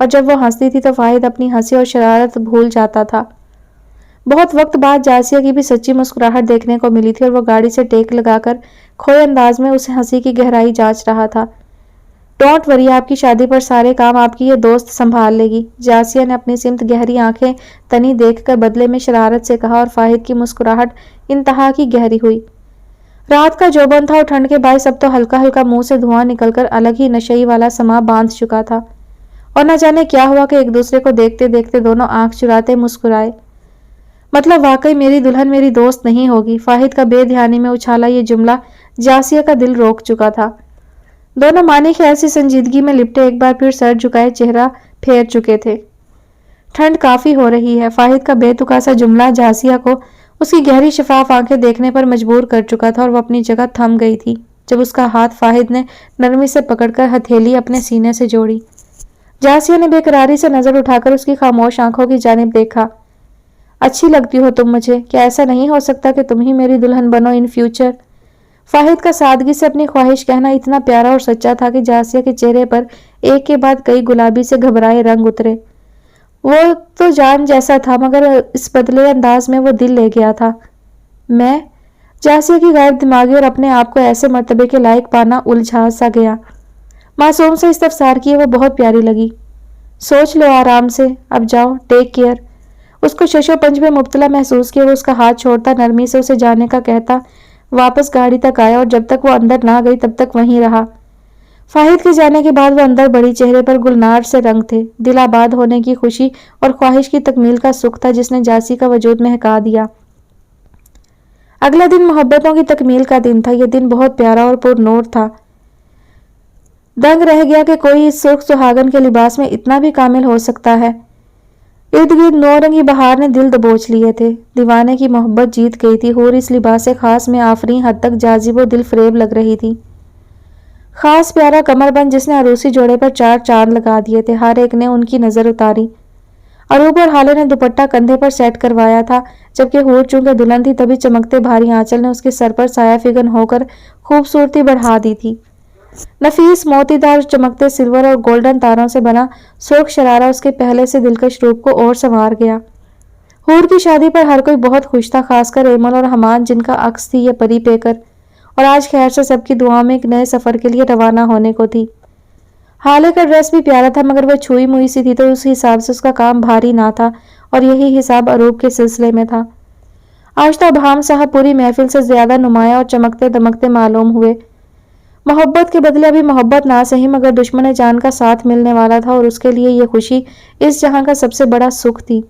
और जब वो हंसती थी तो फाहिद अपनी हंसी और शरारत भूल जाता था। बहुत वक्त बाद जासिया की भी सच्ची मुस्कुराहट देखने को मिली थी और वो गाड़ी से टेक लगाकर खोए अंदाज में उस हंसी की गहराई जांच रहा था। डोंट वरी, आपकी शादी पर सारे काम आपकी ये दोस्त संभाल लेगी, जासिया ने अपनी सिमत गहरी आंखें तनी देखकर बदले में शरारत से कहा, और फाहिद की मुस्कुराहट इंतहा की गहरी हुई। रात का जोबन था और ठंड के बायस अब तो हल्का हल्का मुंह से धुआं निकलकर अलग ही नशई वाला समा बांध चुका था, और न जाने क्या हुआ कि एक दूसरे को देखते देखते दोनों आंख चुराते मुस्कुराए। मतलब वाकई मेरी दुल्हन मेरी दोस्त नहीं होगी। फाहिद का बेध्यानी में उछाला ये जुमला जासिया का दिल रोक चुका था। दोनों मानी की ऐसी संजीदगी में लिपटे एक बार फिर सर झुकाए चेहरा फेर चुके थे। ठंड काफी हो रही है। फाहिद का बेतुका सा जुमला जासिया को उसकी गहरी शफाफ आंखें देखने पर मजबूर कर चुका था और वो अपनी जगह थम गई थी जब उसका हाथ फाहिद ने नरमी से पकड़कर हथेली अपने सीने से जोड़ी। जासिया ने बेकरारी से नजर उठाकर उसकी खामोश आंखों की जानिब देखा। अच्छी लगती हो तुम मुझे, क्या ऐसा नहीं हो सकता कि तुम ही मेरी दुल्हन बनो इन फ्यूचर? फाहिद का सादगी से अपनी ख्वाहिश कहना इतना प्यारा और सच्चा था कि जासिया के चेहरे पर एक के बाद कई गुलाबी से घबराए रंग उतरे। वो तो जान जैसा था, मगर इस बदले अंदाज में वो दिल ले गया था। मैं? जासिया की गैर दिमागी और अपने आप को ऐसे मर्तबे के लायक पाना उलझा सा गया। मासूम से इस्तफसार किए वो बहुत प्यारी लगी। सोच लो आराम से, अब जाओ, टेक केयर। उसको शशोपंज में मुब्तला महसूस किया वो उसका हाथ छोड़ता नरमी से उसे जाने का कहता वापस गाड़ी तक आया और जब तक वो अंदर ना गई तब तक वहीं रहा। फाहिद के जाने के बाद वो अंदर बड़ी, चेहरे पर गुलनार से रंग थे, दिल आबाद होने की खुशी और ख्वाहिश की तकमील का सुख था जिसने जासी का वजूद महका दिया। अगला दिन मोहब्बतों की तकमील का दिन था। यह दिन बहुत प्यारा और पुरनूर था। दंग रह गया कि कोई इस सुर्ख सुहागन के लिबास में इतना भी कामिल हो सकता है। इर्द गिर्द नौरंगी बहार ने दिल दबोच लिए थे। दीवाने की मोहब्बत जीत गई थी। हूर इस लिबास खास में आफरी हद तक जाजिब दिल फरेब लग रही थी। खास प्यारा कमरबंद जिसने अरूसी जोड़े पर 4 चांद लगा दिए थे। हर एक ने उनकी नजर उतारी। अरूब और हाले ने दुपट्टा कंधे पर सेट करवाया था, जबकि हूर चूंकि दुल्हन थी तभी चमकते भारी आंचल ने उसके सर पर साया फिगन होकर खूबसूरती बढ़ा दी थी। नफीस मोतीदार चमकते सिल्वर और गोल्डन तारों से बना सुर्ख शरारा उसके पहले से दिलकश रूप को और संवार गया। हूर की शादी पर हर कोई बहुत खुश था, खासकर एमल और हमान जिनका अक्स थी ये परी पेकर, और आज खैर से सबकी दुआओं में एक नए सफर के लिए रवाना होने को थी। हाले का ड्रेस भी प्यारा था, मगर वह छुई मुई सी थी तो उस हिसाब से उसका काम भारी ना था, और यही हिसाब अरूब के सिलसिले में था। आज तो अबहाम साहब पूरी महफिल से ज्यादा नुमाया और चमकते दमकते मालूम हुए। मोहब्बत के बदले अभी मोहब्बत ना सही मगर दुश्मन जान का साथ मिलने वाला था, और उसके लिए यह खुशी इस जहां का सबसे बड़ा सुख थी।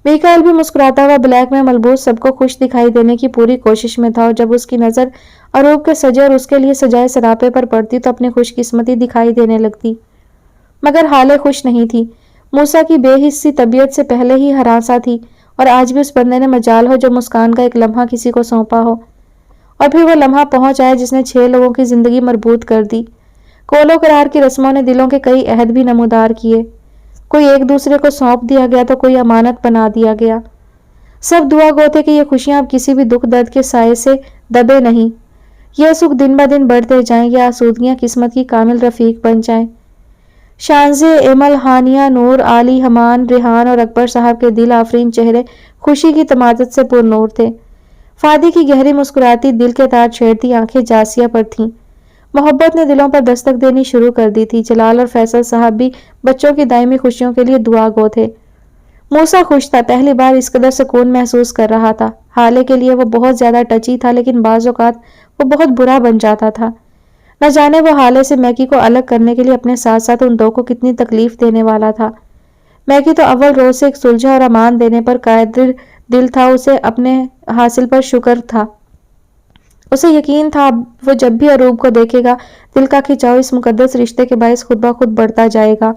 मीकाएल भी मुस्कुराता हुआ ब्लैक में मलबूस सबको खुश दिखाई देने की पूरी कोशिश में था, और जब उसकी नजर अरूब के सजे और उसके लिए सजाए सरापे पर पड़ती तो अपनी खुशकिस्मती दिखाई देने लगती। मगर हाले खुश नहीं थी। मूसा की बेहिस्सी तबीयत से पहले ही हरासा थी, और आज भी उस बंदे ने मजाल हो जो मुस्कान का एक लम्हा किसी को सौंपा हो, और फिर वो लम्हा पहुंच आया जिसने 6 लोगों की जिंदगी मरबूत कर दी। कोलो करार की रस्मों ने दिलों के कई अहद भी नमूदार किए। कोई एक दूसरे को सौंप दिया गया तो कोई अमानत बना दिया गया। सब दुआ गो थे कि ये खुशियां अब किसी भी दुख दर्द के साए से दबे नहीं। यह सुख दिन ब दिन बढ़ते जाएं, या आसूदगियां किस्मत की कामिल रफीक बन जाएं। शानजे, एमल, हानिया, नूर, आली, हमान, रेहान और अकबर साहब के दिल आफरीन चेहरे खुशी की तमादत से पुरनूर थे। फादी की गहरी मुस्कुराती दिल के तार छेड़ती आंखें जासिया पर थीं। मोहब्बत ने दिलों पर दस्तक देनी शुरू कर दी थी। जलाल और फैसल साहब भी बच्चों की दायमी खुशियों के लिए दुआ गो थे। मूसा खुश था, पहली बार इस कदर सुकून महसूस कर रहा था। हाले के लिए वो बहुत ज्यादा टची था, लेकिन बाज़ औक़ात वो बहुत बुरा बन जाता था। न जाने वो हाले से मैकी को अलग करने के लिए अपने साथ साथ उन दो को कितनी तकलीफ देने वाला था। मैकी तो अव्वल रोज से एक सुलझा और अमान देने पर कादिर दिल था। उसे अपने हासिल पर शुक्र था। उसे यकीन था वो जब भी अरूब को देखेगा दिल का खिंचाव इस मुकद्दस रिश्ते के बायस खुद ब खुद बढ़ता जाएगा।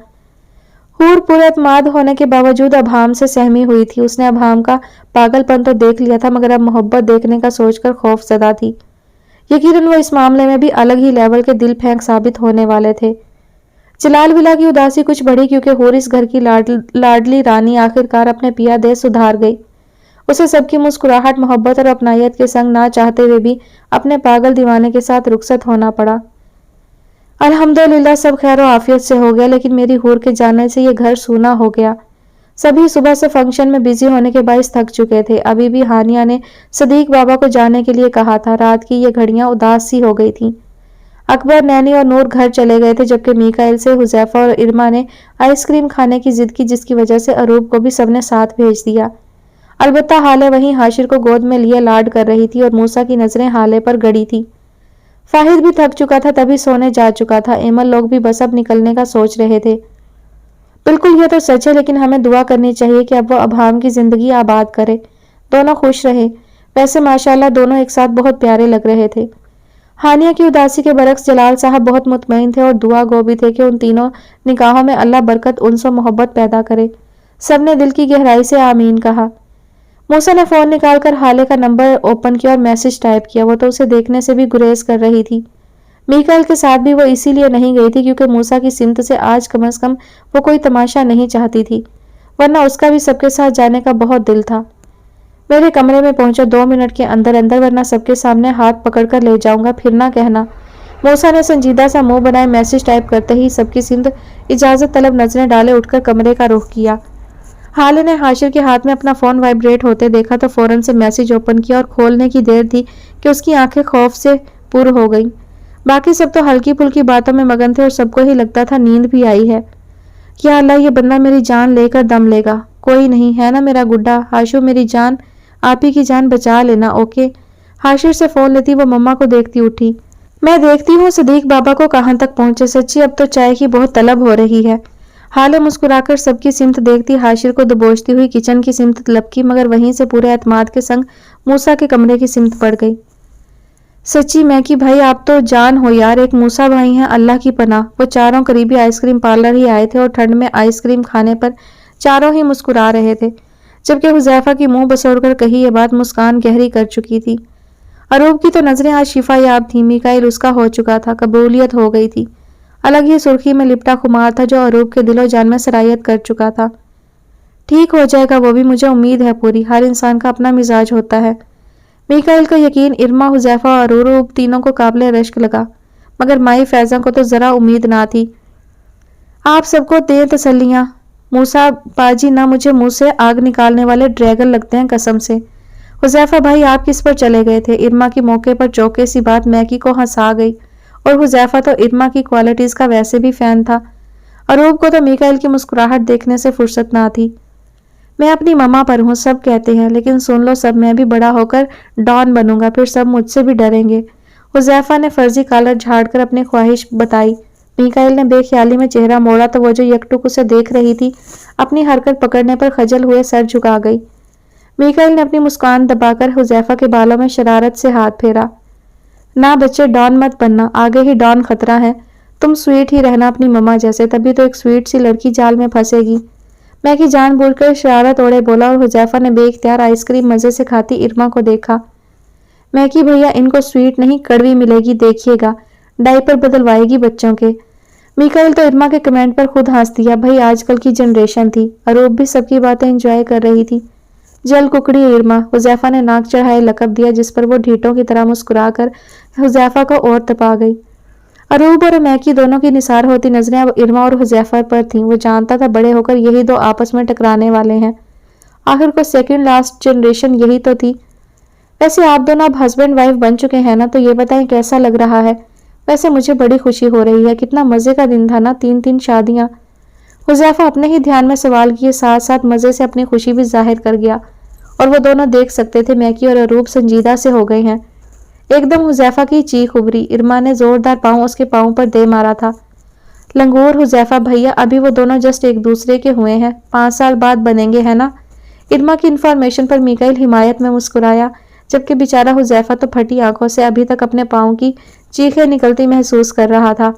हूर पुरअतमाद होने के बावजूद अबहाम से सहमी हुई थी। उसने अबहाम का पागलपन तो देख लिया था, मगर अब मोहब्बत देखने का सोचकर खौफ ज़दा थी। यकीनन वो इस मामले में भी अलग ही लेवल के दिल फेंक साबित होने वाले थे। जलाल विला की उदासी कुछ बढ़ी क्योंकि हूर इस घर की लाडली रानी आखिरकार अपने पिया दे सुधार गई। उसे सबकी मुस्कुराहट, मोहब्बत और अपनायत के संग ना चाहते हुए भी अपने पागल दीवाने के साथ रुखसत होना पड़ा। अल्हम्दुलिल्लाह सब खैर आफियत से हो गया, लेकिन मेरी हूर के जाने से ये घर सूना हो गया। सभी सुबह से फंक्शन में बिजी होने के बायस थक चुके थे। अभी भी हानिया ने सदीक बाबा को जाने के लिए कहा था। रात की ये घड़ियां उदास सी हो गई थीं। अकबर, नैनी और नूर घर चले गए थे, जबकि मीकाइल से हुजैफा और इरमा ने आइसक्रीम खाने की जिद की, जिसकी वजह से अरूब को भी सबने साथ भेज दिया। अलबत्ता हाले वहीं हाशिर को गोद में लिए लाड कर रही थी और मूसा की नजरें हाले पर गड़ी थी। फाहिद भी थक चुका था, तभी सोने जा चुका था। एमल लोग भी बस अब निकलने का सोच रहे थे। बिल्कुल यह तो सच है, लेकिन हमें दुआ करनी चाहिए कि अब वो अबहाम की जिंदगी आबाद करे, दोनों खुश रहे। वैसे माशाल्लाह दोनों एक साथ बहुत प्यारे लग रहे थे। हानिया की उदासी के बरक्स जलाल साहब बहुत मुतमईन थे और दुआ गो भी थे कि उन तीनों निकाहों में अल्लाह बरकत, उन्स व मोहब्बत पैदा करे। सबने दिल की गहराई से आमीन कहा। मूसा ने फोन निकालकर हाले का नंबर ओपन किया और मैसेज टाइप किया। वो तो उसे देखने से भी गुरेज कर रही थी। میکائل کے ساتھ بھی وہ اسی لیے نہیں گئی تھی کیونکہ موسیٰ کی سمت سے آج کم از کم وہ کوئی تماشا نہیں چاہتی تھی، ورنہ اس کا بھی سب کے ساتھ جانے کا بہت دل تھا۔ میرے کمرے میں پہنچو 2 منٹ کے اندر اندر، ورنہ سب کے سامنے ہاتھ پکڑ کر لے جاؤں گا، پھر نہ کہنا۔ موسیٰ نے سنجیدہ سا منہ بنائے میسج ٹائپ کرتے ہی سب کی سمت اجازت طلب نظریں ڈالے اٹھ کر کمرے کا رخ کیا۔ حالے نے حاشر کے ہاتھ میں اپنا فون وائبریٹ ہوتے دیکھا تو فوراً سے میسج اوپن کیا اور کھولنے کی دیر تھی کہ اس کی آنکھیں خوف سے پر ہو گئیں۔ باقی سب تو ہلکی پھلکی باتوں میں مگن تھے اور سب کو ہی لگتا تھا نیند بھی آئی ہے۔ یا اللہ، یہ بندہ میری جان لے کر دم لے گا۔ کوئی نہیں ہے نا میرا گڈا، ہاشو میری جان، آپ ہی کی جان بچا لینا، اوکے۔ حاشر سے فون لیتی وہ مما کو دیکھتی اٹھی۔ میں دیکھتی ہوں صدیق بابا کو کہاں تک پہنچے، سچی اب تو چائے کی بہت طلب ہو رہی ہے۔ حالے مسکرا کر سب کی سمت دیکھتی حاشر کو دبوچتی ہوئی کچن کی سمت لپکی، مگر وہیں سے پورے اعتماد کے سنگ موسیٰ کے کمرے کی سمت پڑ گئی۔ سچی میں کہ بھائی آپ تو جان ہو یار، ایک موسیٰ بھائی ہیں، اللہ کی پناہ۔ وہ چاروں قریبی آئس کریم پارلر ہی آئے تھے اور ٹھنڈ میں آئس کریم کھانے پر چاروں ہی مسکرا رہے تھے، جبکہ حذیفہ کی منہ بسوڑ کر کہی یہ بات مسکان گہری کر چکی تھی۔ اروب کی تو نظریں آج شفا یاب تھیں، میکائل اس کا ہو چکا تھا، قبولیت ہو گئی تھی۔ الگ ہی سرخی میں لپٹا خمار تھا جو اروب کے دل و جان میں سرایت کر چکا تھا۔ ٹھیک ہو جائے گا وہ بھی، مجھے امید ہے پوری، ہر انسان کا اپنا مزاج ہوتا ہے۔ میکائل کا یقین ارما، حذیفہ اور اروب تینوں کو قابل رشک لگا، مگر مائی فیضاں کو تو ذرا امید نہ تھی۔ آپ سب کو دیں تسلیاں، موسیٰ باجی نہ مجھے منہ سے آگ نکالنے والے ڈریگن لگتے ہیں قسم سے۔ حذیفہ بھائی آپ کس پر چلے گئے تھے؟ ارما کی موقع پر چوکے سی بات میکی کو ہنسا گئی، اور حذیفہ تو ارما کی کوالٹیز کا ویسے بھی فین تھا۔ اروب کو تو میکائل کی مسکراہٹ دیکھنے سے فرصت نہ تھی۔ میں اپنی مما پر ہوں، سب کہتے ہیں، لیکن سن لو سب، میں بھی بڑا ہو کر ڈان بنوں گا، پھر سب مجھ سے بھی ڈریں گے۔ حذیفہ نے فرضی کالر جھاڑ کر اپنی خواہش بتائی۔ میکائل نے بے خیالی میں چہرہ موڑا تو وہ جو یکٹک اسے دیکھ رہی تھی اپنی حرکت پکڑنے پر خجل ہوئے سر جھکا گئی۔ میکائل نے اپنی مسکان دبا کر حذیفہ کے بالوں میں شرارت سے ہاتھ پھیرا۔ نہ بچے، ڈان مت بننا، آگے ہی ڈان خطرہ ہے، تم سویٹ ہی رہنا اپنی مما جیسے، تبھی تو ایک سویٹ سی لڑکی جال میں پھنسے گی۔ میں کی جان بوجھ کر شرارت اوڑے بولا اور حذیفہ نے بے اختیار آئس کریم مزے سے کھاتی ارما کو دیکھا۔ میں کی بھیا ان کو سویٹ نہیں کڑوی ملے گی، دیکھیے گا، ڈائپر بدلوائے گی بچوں کے۔ میکائل تو ارما کے کمنٹ پر خود ہنس دیا، بھائی آج کل کی جنریشن تھی۔ اروب بھی سب کی باتیں انجوائے کر رہی تھی۔ جل ککڑی ارما، حذیفہ نے ناک چڑھائے لقب دیا، جس پر وہ ڈھیٹوں کی طرح مسکرا کر حذیفہ کو اور تپا گئی۔ اروب اور میکی دونوں کی نثار ہوتی نظریں اب ارما اور حذیفہ پر تھیں۔ وہ جانتا تھا بڑے ہو کر یہی دو آپس میں ٹکرانے والے ہیں، آخر کو سیکنڈ لاسٹ جنریشن یہی تو تھی۔ ویسے آپ دونوں اب ہسبینڈ وائف بن چکے ہیں نا، تو یہ بتائیں کیسا لگ رہا ہے؟ ویسے مجھے بڑی خوشی ہو رہی ہے، کتنا مزے کا دن تھا نا، 3 شادیاں۔ حذیفہ اپنے ہی دھیان میں سوال کیے ساتھ ساتھ مزے سے اپنی خوشی بھی ظاہر کر گیا، اور وہ دونوں دیکھ سکتے تھے میکی اور اروب سنجیدہ سے ہو گئے ہیں۔ ایک دم حذیفہ کی چیخ ابھری، ارما نے زوردار پاؤں اس کے پاؤں پر دے مارا تھا۔ لنگور حذیفہ بھیا، ابھی وہ دونوں جسٹ ایک دوسرے کے ہوئے ہیں، 5 سال بعد بنیں گے ہے نا؟ ارما کی انفارمیشن پر میکائل حمایت میں مسکرایا، جبکہ بیچارہ حذیفہ تو پھٹی آنکھوں سے ابھی تک اپنے پاؤں کی چیخیں نکلتی محسوس کر رہا تھا۔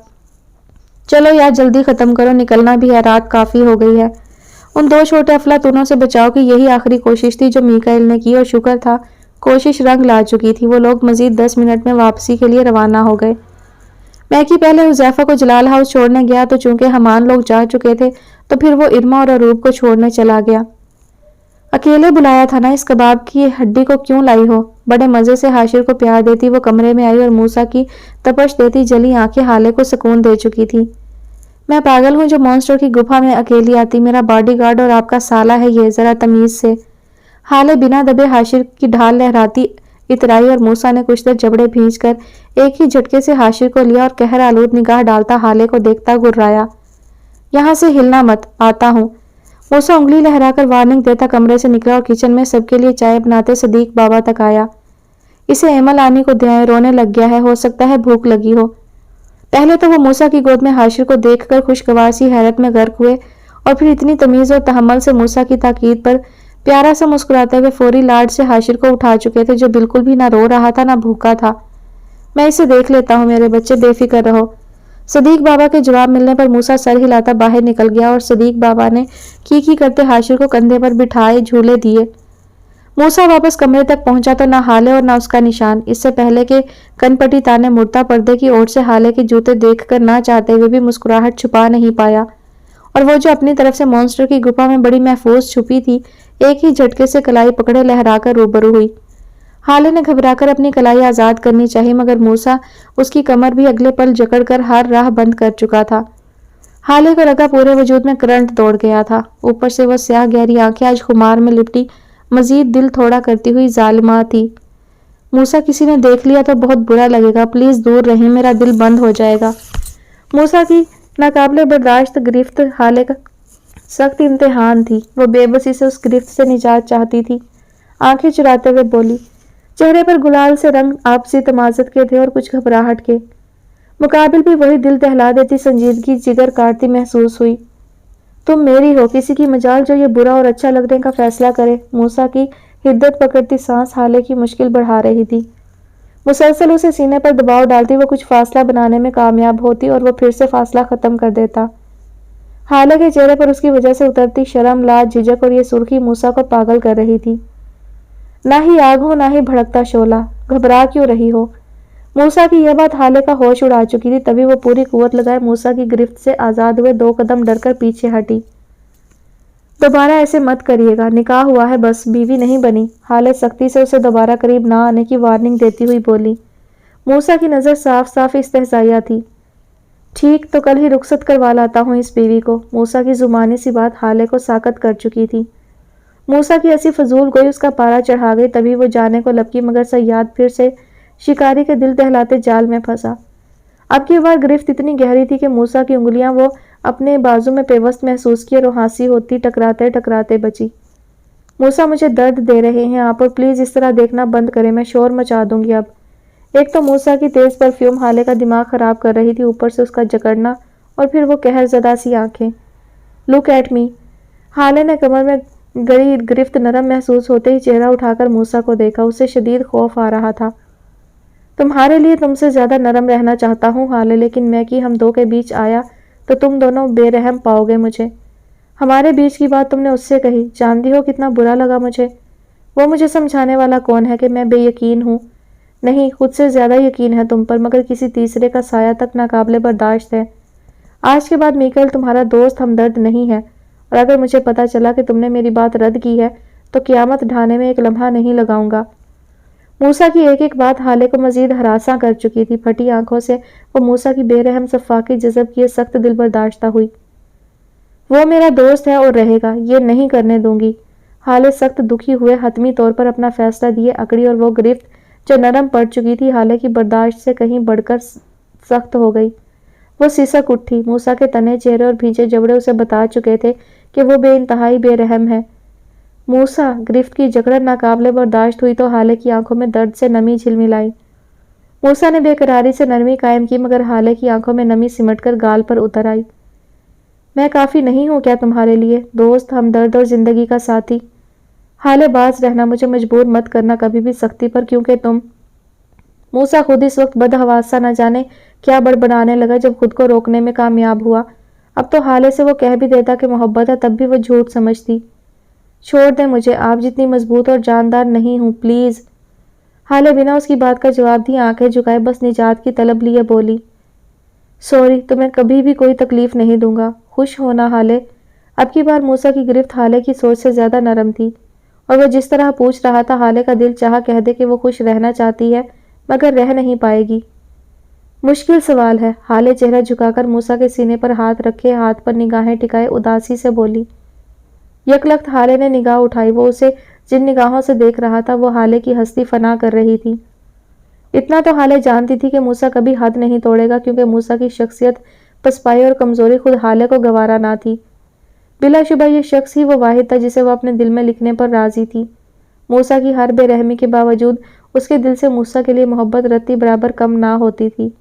چلو یار جلدی ختم کرو، نکلنا بھی ہے، رات کافی ہو گئی ہے۔ ان 2 چھوٹے افلاطونوں سے بچاؤ کی یہی آخری کوشش تھی جو میکائل نے کی، اور شکر تھا کوشش رنگ لا چکی تھی۔ وہ لوگ مزید 10 منٹ میں واپسی کے لیے روانہ ہو گئے۔ میکی پہلے حذیفہ کو جلال ہاؤس چھوڑنے گیا تو چونکہ ہمان لوگ جا چکے تھے تو پھر وہ ارما اور اروب کو چھوڑنے چلا گیا۔ اکیلے بلایا تھا نا، اس کباب کی ہڈی کو کیوں لائی ہو؟ بڑے مزے سے حاشر کو پیار دیتی وہ کمرے میں آئی اور موسیٰ کی تپش دیتی جلی آنکھیں حالے کو سکون دے چکی تھی۔ میں پاگل ہوں جو مونسٹر کی گپھا میں اکیلی آتی، میرا باڈی گارڈ اور آپ کا سالہ ہے یہ، ذرا تمیز سے۔ حالے بنا دبے حاشر کی ڈھال لہراتی اترائی اور موسیٰ نے کچھ دیر جبڑے بھینچ کر ایک ہی جھٹکے سے حاشر کو لیا اور قہر آلود نگاہ ڈالتا حالے کو دیکھتا گرایا، یہاں سے ہلنا مت، آتا ہوں۔ موسیٰ انگلی لہرا کر وارننگ دیتا کمرے سے نکلا اور کچن میں سب کے لیے چائے بناتے صدیق بابا تک آیا۔ اسے ایمل آنی کو دھیان رونے لگ گیا ہے، ہو سکتا ہے بھوک لگی ہو۔ پہلے تو وہ موسیٰ کی گود میں حاشر کو دیکھ کر خوشگوار سی حیرت میں غرق ہوئے، اور پھر اتنی تمیز اور تحمل سے موسیٰ کی تاکید پر پیارا سا مسکراتے ہوئے فوری لاڈ سے حاشر کو اٹھا چکے تھے جو بالکل بھی نہ رو رہا تھا نہ بھوکا تھا۔ میں اسے دیکھ لیتا ہوں میرے بچے، بے فکر رہو۔ صدیق بابا کے جواب ملنے پر موسیٰ سر ہلاتا باہر نکل گیا اور صدیق بابا نے کی کرتے حاشر کو کندھے پر بٹھائے جھولے دیے۔ मूसा वापस कमरे तक पहुंचा तो ना हाले और ना उसका निशान। इससे पहले कि कनपटी ताने मुड़ता पर्दे की ओर से हाले के जूते देखकर ना चाहते हुए भी मुस्कुराहट छुपा नहीं पाया, और वो जो अपनी तरफ से मॉन्स्टर की गुफा में बड़ी महफूज छुपी थी, एक ही झटके से कलाई पकड़े लहराकर रूबरू हुई। हाले ने घबराकर अपनी कलाई आजाद करनी चाहिए, मगर मूसा उसकी कमर भी अगले पल जकड़कर हर राह बंद कर चुका था। हाले को लगा पूरे वजूद में करंट दौड़ गया था। ऊपर से वो स्याह गहरी आंखें आज खुमार में लिपटी मजीद दिल थोड़ा करती हुई जालिमा थी। मूसा, किसी ने देख लिया तो बहुत बुरा लगेगा, प्लीज दूर रहीं, मेरा दिल बंद हो जाएगा। मूसा की नाकाबिले बर्दाश्त गिरफ्त हाले का सख्त इम्तिहान थी। वो बेबसी से उस गिरफ्त से निजात चाहती थी। आंखें चुराते हुए बोली, चेहरे पर गुलाल से रंग आपसी तमाजत के थे और कुछ घबराहट के। मुकाबिल भी वही दिल दहला देती संजीदगी जिगर काटती महसूस हुई। तुम मेरी हो, किसी की मजाल जो ये बुरा और अच्छा लगने का फैसला करे। मूसा की हिद्दत पकड़ती सांस हाले की मुश्किल बढ़ा रही थी। मुसलसल उसे सीने पर दबाव डालती वो कुछ फासला बनाने में कामयाब होती और वो फिर से फासला खत्म कर देता। हाले के चेहरे पर उसकी वजह से उतरती शर्म, लाज, झिझक और ये सुर्खी मूसा को पागल कर रही थी। ना ही आग हो ना ही भड़कता शोला, घबरा क्यों रही हो। मूसा की यह बात हाले का होश उड़ा चुकी थी। तभी वो पूरी कुव्वत लगाए मूसा की गिरफ्त से आजाद हुए 2 कदम डरकर पीछे हटी। दोबारा ऐसे मत करिएगा, निकाह हुआ है बस, बीवी नहीं बनी। हाले सख्ती से उसे दोबारा करीब ना आने की वार्निंग देती हुई बोली। मूसा की नजर साफ साफ इस्तेहज़ाइया थी। ठीक, तो कल ही रुखसत करवा लाता हूँ इस बीवी को। मूसा की जुबानी सी बात हाले को साकत कर चुकी थी। मूसा की ऐसी फजूल गोई उसका पारा चढ़ा गई। तभी वो जाने को लपकी, मगर सयाद फिर से शिकारी के दिल दहलाते जाल में फंसा। अब की बार गिरफ्त इतनी गहरी थी कि मूसा की उंगलियां वो अपने बाजू में पेवस्त महसूस की और हांसी होती टकराते टकराते बची। मूसा, मुझे दर्द दे रहे हैं आप, और प्लीज इस तरह देखना बंद करें, मैं शोर मचा दूंगी अब। एक तो मूसा की तेज परफ्यूम हाले का दिमाग खराब कर रही थी, ऊपर से उसका जकड़ना और फिर वो कहरज़दा सी आंखें। Look at me. हाले ने कमर में गड़ी गिरफ्त नरम महसूस होते ही चेहरा उठाकर मूसा को देखा। उसे शदीद खौफ आ रहा था। तुम्हारे लिए तुमसे ज्यादा नरम रहना चाहता हूँ हाले, लेकिन मैं कि हम 2 के बीच आया तो तुम दोनों बेरहम पाओगे मुझे। हमारे बीच की बात तुमने उससे कही, जानती हो कितना बुरा लगा मुझे। वो मुझे समझाने वाला कौन है कि मैं बेयकीन हूँ? नहीं, खुद से ज्यादा यकीन है तुम पर, मगर किसी तीसरे का साया तक नाकाबिले बर्दाश्त है। आज के बाद मीकल तुम्हारा दोस्त हमदर्द नहीं है, और अगर मुझे पता चला कि तुमने मेरी बात रद्द की है तो क़यामत ढाने में एक लम्हा नहीं लगाऊंगा। मूसा की एक एक बात हाले को मजीद हरासा कर चुकी थी। फटी आंखों से वो मूसा की बेरहम सफाकी जज़ब किए सख्त दिल बर्दाश्ता हुई। वो मेरा दोस्त है और रहेगा, ये नहीं करने दूंगी। हाले सख्त दुखी हुए हतमी तौर पर अपना फैसला दिए अकड़ी, और वो गिरफ्त जो नरम पड़ चुकी थी हाले की बर्दाश्त से कहीं बढ़कर सख्त हो गई। वो सिसक उठी। मूसा के तने चेहरे और भींचे जबड़े उसे बता चुके थे कि वो बेइंतहाई बेरहम है। मूसा, गिरफ्त की जकड़न नाकाबिले बर्दाश्त हुई तो हाले की आंखों में दर्द से नमी झिलमिलाई। मूसा ने बेकरारी से नरमी कायम की, मगर हाले की आंखों में नमी सिमटकर गाल पर उतर आई। मैं काफी नहीं हूं क्या तुम्हारे लिए? दोस्त, हमदर्द और जिंदगी का साथी। हाले, बाज रहना, मुझे मजबूर मत करना कभी भी सख्ती पर, क्योंकि तुम। मूसा खुद इस वक्त बदहवासा न जाने क्या बड़बड़ाने लगा जब खुद को रोकने में कामयाब हुआ। अब तो हाले से वो कह भी देता कि मोहब्बत है, तब भी वो झूठ समझती। छोड़ दें मुझे, आप जितनी मजबूत और जानदार नहीं हूं, प्लीज। हाले बिना उसकी बात का जवाब दिए आंखें झुकाए बस निजात की तलब लिए बोली, सॉरी, तुम्हें कभी भी कोई तकलीफ नहीं दूंगा। खुश होना हाले। अब की बार मूसा की गिरफ्त हाले की सोच से ज्यादा नरम थी, और वह जिस तरह पूछ रहा था हाले का दिल चाह कह दे कि वो खुश रहना चाहती है, मगर रह नहीं पाएगी। मुश्किल सवाल है। हाले चेहरा झुकाकर मूसा के सीने पर हाथ रखे, हाथ पर निगाहें टिकाए उदासी से बोली। यकलख्त हाले ने निगाह उठाई। वो उसे जिन निगाहों से देख रहा था वो हाले की हस्ती फना कर रही थी। इतना तो हाले जानती थी कि मूसा कभी हद नहीं तोड़ेगा, क्योंकि मूसा की शख्सियत, पसपाई और कमजोरी खुद हाले को गवारा ना थी। बिलाशुबा ये शख्स ही वो वाहिद था जिसे वो अपने दिल में लिखने पर राजी थी। मूसा की हर बेरहमी के बावजूद उसके दिल से मूसा के लिए मोहब्बत रत्ती बराबर कम ना होती थी।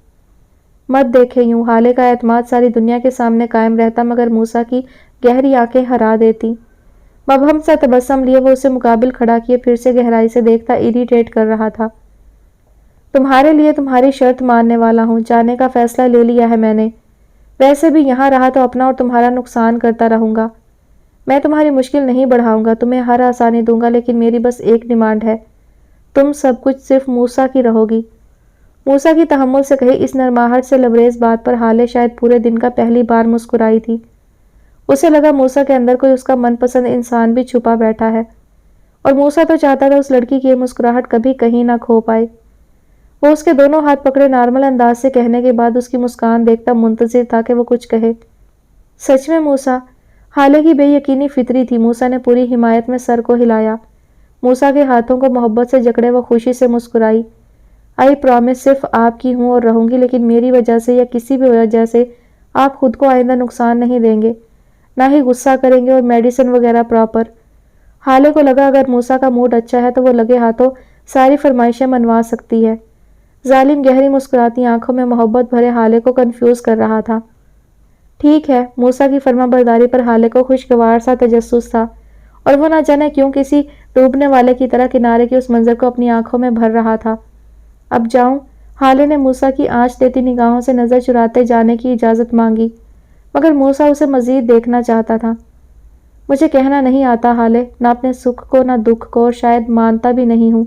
मत देखे यूं। हाले का एतमाद सारी दुनिया के सामने कायम रहता, मगर मूसा की गहरी आंखें हरा देती। मबहम सा तबस्सम लिए वो उसे मुकाबिल खड़ा किए फिर से गहराई से देखता इरिटेट कर रहा था। तुम्हारे लिए तुम्हारी शर्त मानने वाला हूँ, जाने का फैसला ले लिया है मैंने। वैसे भी यहाँ रहा तो अपना और तुम्हारा नुकसान करता रहूंगा। میں تمہاری مشکل نہیں بڑھاؤں گا، تمہیں ہر آسانی دوں گا، لیکن میری بس ایک ڈیمانڈ ہے، تم سب کچھ صرف موسیٰ کی رہو گی۔ موسیٰ کی تحمل سے کہی اس نرماہٹ سے لبریز بات پر ہالے شاید پورے دن کا پہلی بار مسکرائی تھی۔ اسے لگا موسیٰ کے اندر کوئی اس کا من پسند انسان بھی چھپا بیٹھا ہے، اور موسیٰ تو چاہتا تھا اس لڑکی کی یہ مسکراہٹ کبھی کہیں نہ کھو پائے۔ وہ اس کے دونوں ہاتھ پکڑے نارمل انداز سے کہنے کے بعد اس کی مسکان دیکھتا منتظر تھا کہ وہ کچھ کہے۔ سچ میں موسیٰ؟ ہالے کی بے یقینی فطری تھی۔ موسیٰ نے پوری حمایت میں سر کو ہلایا۔ موسیٰ کے ہاتھوں کو محبت سے جکڑے وہ خوشی سے مسکرائی۔ آئی پرامس صرف آپ کی ہوں اور رہوں گی، لیکن میری وجہ سے یا کسی بھی وجہ سے آپ خود کو آئندہ نقصان نہیں دیں گے، نہ ہی غصہ کریں گے، اور میڈیسن وغیرہ پراپر۔ ہالے کو لگا اگر موسیٰ کا موڈ اچھا ہے تو وہ لگے ہاتھوں ساری فرمائشیں منوا سکتی ہے۔ ظالم گہری مسکراتی آنکھوں میں محبت بھرے ہالے کو کنفیوز کر رہا تھا۔ ٹھیک ہے، موسیٰ کی فرما برداری پر ہالے کو خوشگوار سا تجسس تھا، اور وہ نہ جانے کیوں کسی ڈوبنے والے کی طرح کنارے کے اس منظر کو اپنی آنکھوں میں بھر رہا تھا۔ اب جاؤں؟ ہالے نے موسیٰ کی آنچ دیتی نگاہوں سے نظر چراتے جانے کی اجازت مانگی، مگر موسیٰ اسے مزید دیکھنا چاہتا تھا۔ مجھے کہنا نہیں آتا ہالے، نہ اپنے سکھ کو نہ دکھ کو، اور شاید مانتا بھی نہیں ہوں۔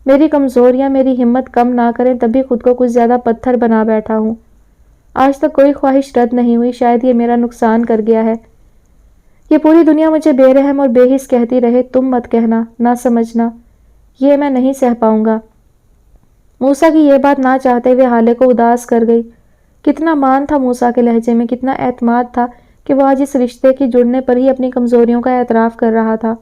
میری کمزوریاں میری ہمت کم نہ کریں، تبھی خود کو کچھ زیادہ پتھر بنا بیٹھا ہوں۔ آج تک کوئی خواہش رد نہیں ہوئی، شاید یہ میرا نقصان کر گیا ہے۔ یہ پوری دنیا مجھے بے رحم اور بے حس کہتی رہے، تم مت کہنا، نہ سمجھنا، یہ میں نہیں سہ پاؤں گا۔ موسیٰ کی یہ بات نہ چاہتے ہوئے ہالے کو اداس کر گئی۔ کتنا مان تھا موسیٰ کے لہجے میں، کتنا اعتماد تھا کہ وہ آج اس رشتے کے جڑنے پر ہی اپنی کمزوریوں کا اعتراف کر رہا تھا۔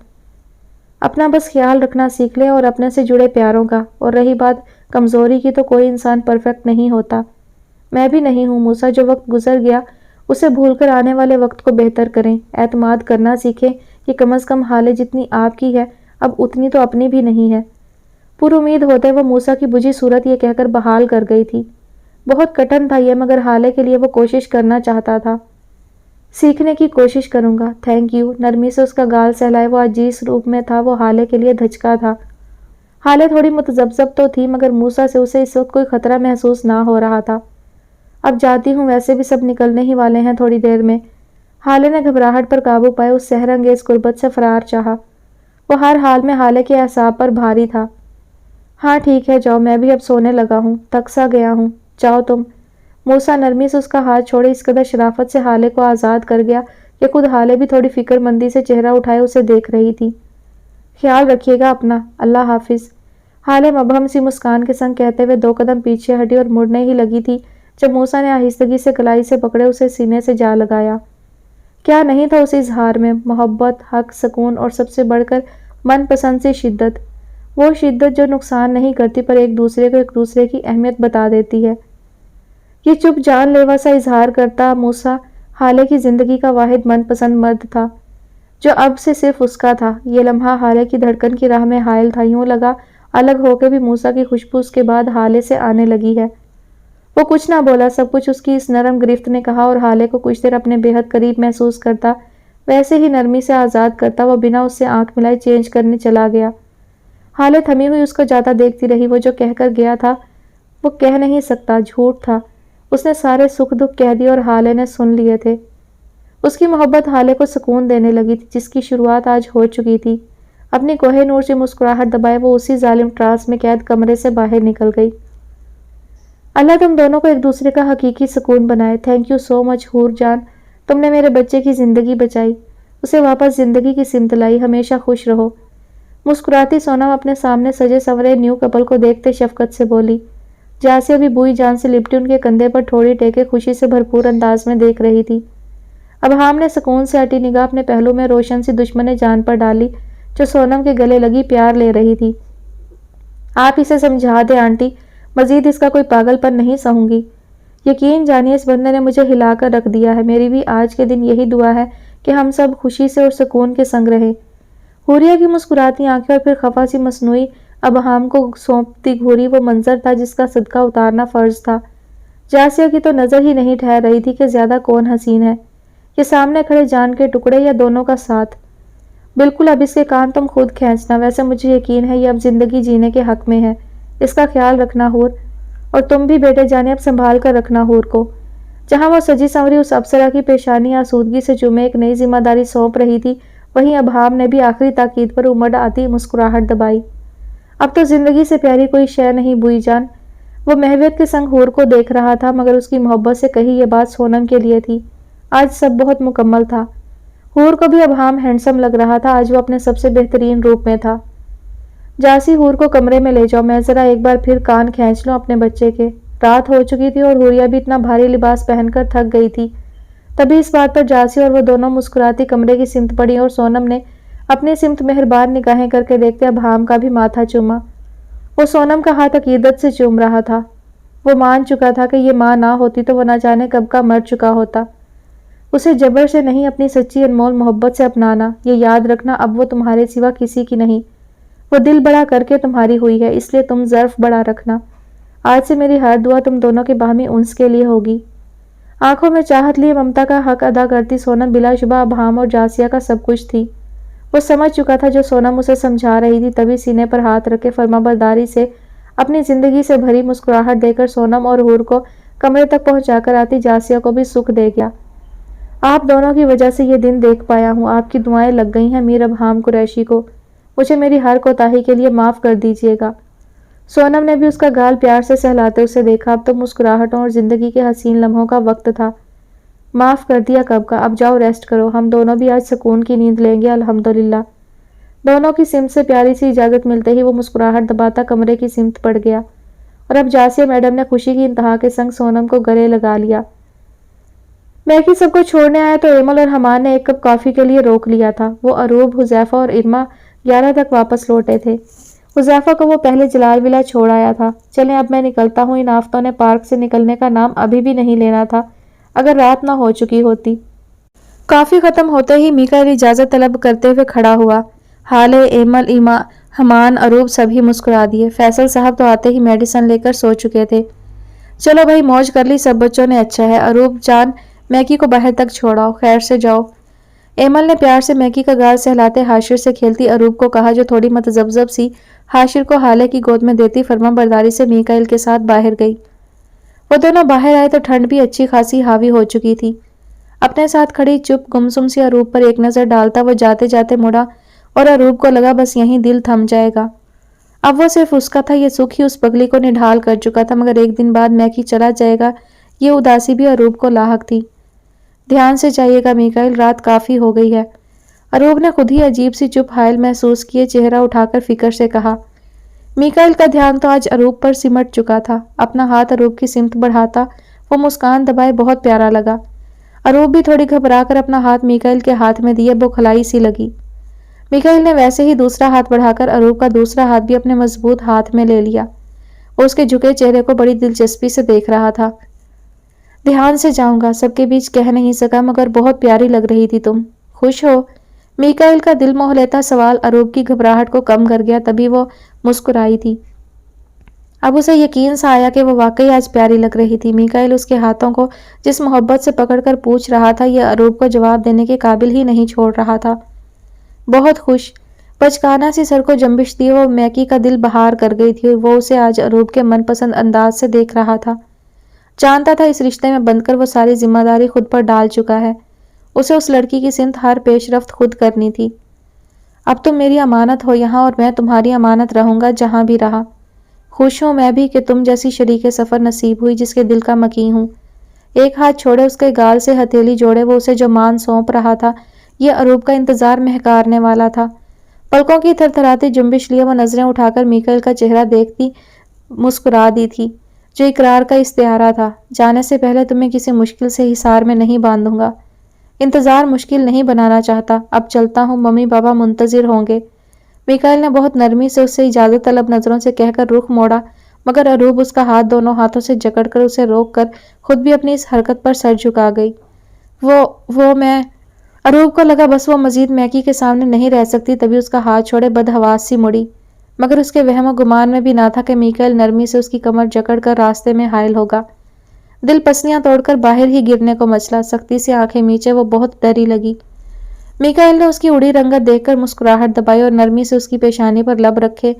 اپنا بس خیال رکھنا سیکھ لے، اور اپنے سے جڑے پیاروں کا۔ اور رہی بات کمزوری کی، تو کوئی انسان پرفیکٹ نہیں ہوتا، میں بھی نہیں ہوں موسیٰ۔ جو وقت گزر گیا اسے بھول کر آنے والے وقت کو بہتر کریں، اعتماد کرنا سیکھیں کہ کم از کم ہالے جتنی آپ کی ہے اب اتنی تو اپنی بھی نہیں ہے۔ پر امید ہوتے وہ موسیٰ کی بجھی صورت یہ کہہ کر بحال کر گئی تھی۔ بہت کٹھن تھا یہ، مگر ہالے کے لیے وہ کوشش کرنا چاہتا تھا۔ سیکھنے کی کوشش کروں گا، تھینک یو۔ نرمی سے اس کا گال سہلائے، وہ آج جس روپ میں تھا وہ ہالے کے لیے دھچکا تھا۔ ہالے تھوڑی متذبذب تو تھی، مگر موسیٰ سے اسے اس وقت کوئی خطرہ محسوس نہ ہو رہا تھا۔ اب جاتی ہوں، ویسے بھی سب نکلنے ہی والے ہیں تھوڑی دیر میں۔ ہالے نے گھبراہٹ پر قابو پائے، اس سحر انگیز قربت سے فرار چاہا۔ وہ ہر حال میں ہالے کے اعصاب پر بھاری تھا۔ ہاں ٹھیک ہے، جاؤ، میں بھی اب سونے لگا ہوں، تھک سا گیا ہوں، جاؤ تم۔ موسیٰ نرمی سے اس کا ہاتھ چھوڑے اس قدر شرافت سے ہالے کو آزاد کر گیا کہ خود ہالے بھی تھوڑی فکر مندی سے چہرہ اٹھائے اسے دیکھ رہی تھی۔ خیال رکھیے گا اپنا، اللہ حافظ۔ ہالے مبہم سی مسکان کے سنگ کہتے ہوئے 2 قدم پیچھے ہٹی اور مڑنے ہی لگی تھی جب موسیٰ نے آہستگی سے کلائی سے پکڑے اسے سینے سے جا لگایا۔ کیا نہیں تھا اس اظہار میں، محبت، حق، سکون، اور سب سے بڑھ کر من پسند سی شدت۔ وہ شدت جو نقصان نہیں کرتی پر ایک دوسرے کو ایک دوسرے کی اہمیت بتا دیتی ہے۔ یہ چپ جان لیوا سا اظہار کرتا موسیٰ ہالے کی زندگی کا واحد من پسند مرد تھا، جو اب سے صرف اس کا تھا۔ یہ لمحہ ہالے کی دھڑکن کی راہ میں حائل تھا، یوں لگا الگ ہو کے بھی موسیٰ کی خوشبو اس کے بعد ہالے سے آنے لگی ہے۔ وہ کچھ نہ بولا، سب کچھ اس کی اس نرم گرفت نے کہا، اور ہالے کو کچھ دیر اپنے بے حد قریب محسوس کرتا، ویسے ہی نرمی سے آزاد کرتا وہ بنا اس سے آنکھ ملائے چینج کرنے چلا گیا۔ ہالے تھمی ہوئی اس کو جاتا دیکھتی رہی۔ وہ جو کہہ کر گیا تھا وہ کہہ نہیں سکتا، جھوٹ تھا۔ اس نے سارے سکھ دکھ کہہ دیے اور ہالے نے سن لیے تھے۔ اس کی محبت ہالے کو سکون دینے لگی تھی، جس کی شروعات آج ہو چکی تھی۔ اپنی کوہ نور سے مسکراہٹ دبائے وہ اسی ظالم ٹرانس میں قید کمرے سے باہر نکل گئی۔ اللہ تم دونوں کو ایک دوسرے کا حقیقی سکون بنائے۔ تھینک یو سو مچ حور جان، تم نے میرے بچے کی زندگی بچائی، اسے واپس زندگی کی سمت لائی، ہمیشہ خوش رہو۔ مسکراتی سونم اپنے سامنے سجے سورے نیو کپل کو دیکھتے شفقت سے بولی۔ جاسیہ بھی بوئی جان سے لپٹی ان کے کندھے پر ٹھوڑی ٹیکے خوشی سے بھرپور انداز میں دیکھ رہی تھی۔ ابہام نے سکون سے ہٹی نگاہ اپنے پہلو میں روشن سی دشمن جان پر ڈالی جو سونم کے گلے لگی پیار لے رہی تھی۔ آپ اسے سمجھا دیں آنٹی، مزید اس کا کوئی پاگل پن نہیں سہوں گی۔ یقین جانیے اس بندے نے مجھے ہلا کر رکھ دیا ہے۔ میری بھی آج کے دن یہی دعا ہے کہ ہم سب خوشی سے اور سکون کے سنگ رہیں۔ حوریہ کی مسکراتی آنکھیں اور پھر خفا سی مصنوعی ابہام کو سونپتی گھوری وہ منظر تھا جس کا صدقہ اتارنا فرض تھا۔ جاسیہ کی تو نظر ہی نہیں ٹھہر رہی تھی کہ زیادہ کون حسین ہے، یہ سامنے کھڑے جان کے ٹکڑے یا دونوں کا ساتھ۔ بالکل، اب اس کے کان تم خود کھینچنا، ویسے مجھے یقین ہے یہ اب زندگی جینے کے حق میں ہے۔ اس کا خیال رکھنا حور، اور تم بھی بیٹے جانے اب سنبھال کر رکھنا حور کو۔ जहां वो सजी संवरी उस अप्सरा की पेशानी आसूदगी से चूमे एक नई जिम्मेदारी सौंप रही थी, वहीं अभाम ने भी आखिरी ताकीद पर उमड़ आती मुस्कुराहट दबाई। अब तो जिंदगी से प्यारी कोई शय नहीं बुई जान। वो महवियत के संग हूर को देख रहा था, मगर उसकी मोहब्बत से कही ये बात सोनम के लिए थी। आज सब बहुत मुकम्मल था। हूर को भी अभाम हैंडसम लग रहा था। आज वो अपने सबसे बेहतरीन रूप में था। जासी, हूर को कमरे में ले जाओ, मैं जरा एक बार फिर कान खींच लूं अपने बच्चे के। रात हो चुकी थी और हूरिया भी इतना भारी लिबास पहनकर थक गई थी। तभी इस बात पर जासी और वो दोनों मुस्कुराती कमरे की सिमत पड़ी और सोनम ने अपनी सिमत मेहरबान निगाहें करके देखते अभाम का भी माथा चूमा। वो सोनम का हाथ अकीदत से चूम रहा था। वो मान चुका था कि ये माँ ना होती तो वो न जाने कब का मर चुका होता। उसे जबर से नहीं, अपनी सच्ची अनमोल मोहब्बत से अपनाना। ये याद रखना, अब वो तुम्हारे सिवा किसी की नहीं। वो दिल बड़ा करके तुम्हारी हुई है, इसलिए तुम ज़र्फ बड़ा रखना। आज से मेरी हर दुआ तुम दोनों के बाहमी उन्स के लिए होगी। आंखों में चाहत लिए ममता का हक अदा करती सोनम बिलाशुबा अभाम और जासिया का सब कुछ थी। वो समझ चुका था जो सोनम उसे समझा रही थी, तभी सीने पर हाथ रखे फर्माबरदारी से अपनी जिंदगी से भरी मुस्कुराहट देकर सोनम और हूर को कमरे तक पहुंचाकर आती जासिया को भी सुख दे गया। आप दोनों की वजह से ये दिन देख पाया हूँ। आपकी दुआएं लग गई हैं मीर अभाम कुरैशी को। मुझे मेरी हर कोताही के लिए माफ़ कर दीजिएगा। सोनम ने भी उसका गाल प्यार से सहलाते उसे देखा। अब तो मुस्कुराहटों और जिंदगी के हसीन लम्हों का वक्त था। माफ़ कर दिया कब का, अब जाओ रेस्ट करो। हम दोनों भी आज सुकून की नींद लेंगे अल्हम्दुलिल्लाह। दोनों की सिमत से प्यारी सी इजाज़त मिलते ही वो मुस्कुराहट दबाता कमरे की सिमत पड़ गया और अब जासिया मैडम ने खुशी की इंतहा के संग सोनम को गले लगा लिया। मैकी सबको छोड़ने आया तो एमल और हमान ने एक कप कॉफ़ी के लिए रोक लिया था। वो अरूब, हुजैफा और इरमा 11 तक वापस लौटे थे। हुजैफा को वो पहले जलाल विला छोड़ आया था। चलें अब मैं निकलता हूँ। इन आफ़तों ने पार्क से निकलने का नाम अभी भी नहीं लेना था, अगर रात ना हो चुकी होती। कॉफ़ी ख़त्म होते ही मीकाइल इजाज़त तलब करते हुए खड़ा हुआ। हाले, एमल, इमा, हमान, अरूब सभी मुस्कुरा दिए। फैसल साहब तो आते ही मेडिसिन लेकर सो चुके थे। चलो भाई, मौज कर ली सब बच्चों ने। अच्छा है अरूब जान, मैकी को बाहर तक छोड़ाओ। खैर से जाओ। एमल ने प्यार से मैकी का गाल सहलाते हाशिर से खेलती अरूब को कहा, जो थोड़ी मतजब्जब सी हाशिर को हाले की गोद में देती फर्माबरदारी से मीकाइल के साथ बाहर गई। वो दोनों बाहर आए तो ठंड भी अच्छी खासी हावी हो चुकी थी। अपने साथ खड़ी चुप गुमसुम सी अरूब पर एक नज़र डालता वो जाते जाते मुड़ा और अरूब को लगा बस यहीं दिल थम जाएगा। अब वो सिर्फ उसका था, ये सुख ही उस पगली को निढाल कर चुका था। मगर एक दिन बाद मैकी चला जाएगा, ये उदासी भी अरूब को लाहक थी। ध्यान से जाइएगा मीकाइल, रात काफ़ी हो गई है। अरूब ने खुद ही अजीब सी चुप हायल महसूस किए चेहरा उठाकर फिक्र से कहा। मीकाइल का ध्यान तो आज अरूब पर सिमट चुका था। अपना हाथ अरूब की सिमत बढ़ाता वो मुस्कान दबाए बहुत प्यारा लगा। अरूब भी थोड़ी घबराकर अपना हाथ मीकाइल के हाथ में दिए बौखलाई सी लगी। मीकाइल ने वैसे ही दूसरा हाथ बढ़ाकर अरूब का दूसरा हाथ भी अपने मजबूत हाथ में ले लिया। वो उसके झुके चेहरे को बड़ी दिलचस्पी से देख रहा था। ध्यान से जाऊंगा, सबके बीच कह नहीं सका, मगर बहुत प्यारी लग रही थी तुम। खुश हो? मीकाइल का दिल मोह लेता सवाल अरूब की घबराहट को कम कर गया। तभी वो मुस्कुराई थी। अब उसे यकीन सा आया कि वो वाकई आज प्यारी लग रही थी। मीकाइल उसके हाथों को जिस मोहब्बत से पकड़कर पूछ रहा था, यह अरूब को जवाब देने के काबिल ही नहीं छोड़ रहा था। बहुत खुश, बचकाना सी सर को जंबिश दिए वो मैकी का दिल बहार कर गई थी। वो उसे आज अरूब के मनपसंद अंदाज से देख रहा था। जानता था इस रिश्ते में बंधकर वो सारी जिम्मेदारी खुद पर डाल चुका है। उसे उस लड़की की सिमत हर पेशरफ्त खुद करनी थी। अब तुम मेरी अमानत हो यहाँ, और मैं तुम्हारी अमानत रहूंगा जहाँ भी रहा। खुश हूँ मैं भी कि तुम जैसी शरीके सफ़र नसीब हुई जिसके दिल का मकीन हूँ। एक हाथ छोड़े उसके गाल से हथेली जोड़े वो उसे जो मान सौंप रहा था, ये अरूब का इंतजार महकारने वाला था। पलकों की थरथराती जुम्बिश लिए वो नजरें उठाकर मीकाइल का चेहरा देखती मुस्कुरा दी थी, जो इकरार का इस्तियारा था। जाने से पहले तुम्हें किसी मुश्किल से हिसार में नहीं बांधूंगा। इंतजार मुश्किल नहीं बनाना चाहता। अब चलता हूँ, मम्मी पापा मुंतजिर होंगे। मीकाइल ने बहुत नरमी से उससे इजाजत तलब नजरों से कहकर रुख मोड़ा, मगर अरूब उसका हाथ दोनों हाथों से जकड़कर उसे रोककर खुद भी अपनी इस हरकत पर सर झुका गई। वो मैं अरूब को लगा बस वो मजीद मैकी के सामने नहीं रह सकती। तभी उसका हाथ छोड़े बदहवास सी मुड़ी, मगर उसके वहम गुमान में भी ना था कि मीकाइल नरमी से उसकी कमर जकड़कर रास्ते में हायल होगा। दिल पसलियां तोड़कर बाहर ही गिरने को मचला। सख्ती से आंखें मीचे वो बहुत डरी लगी। मीकाइल ने उसकी उड़ी रंगत देखकर मुस्कुराहट दबाई और नरमी से उसकी पेशानी पर लब रखे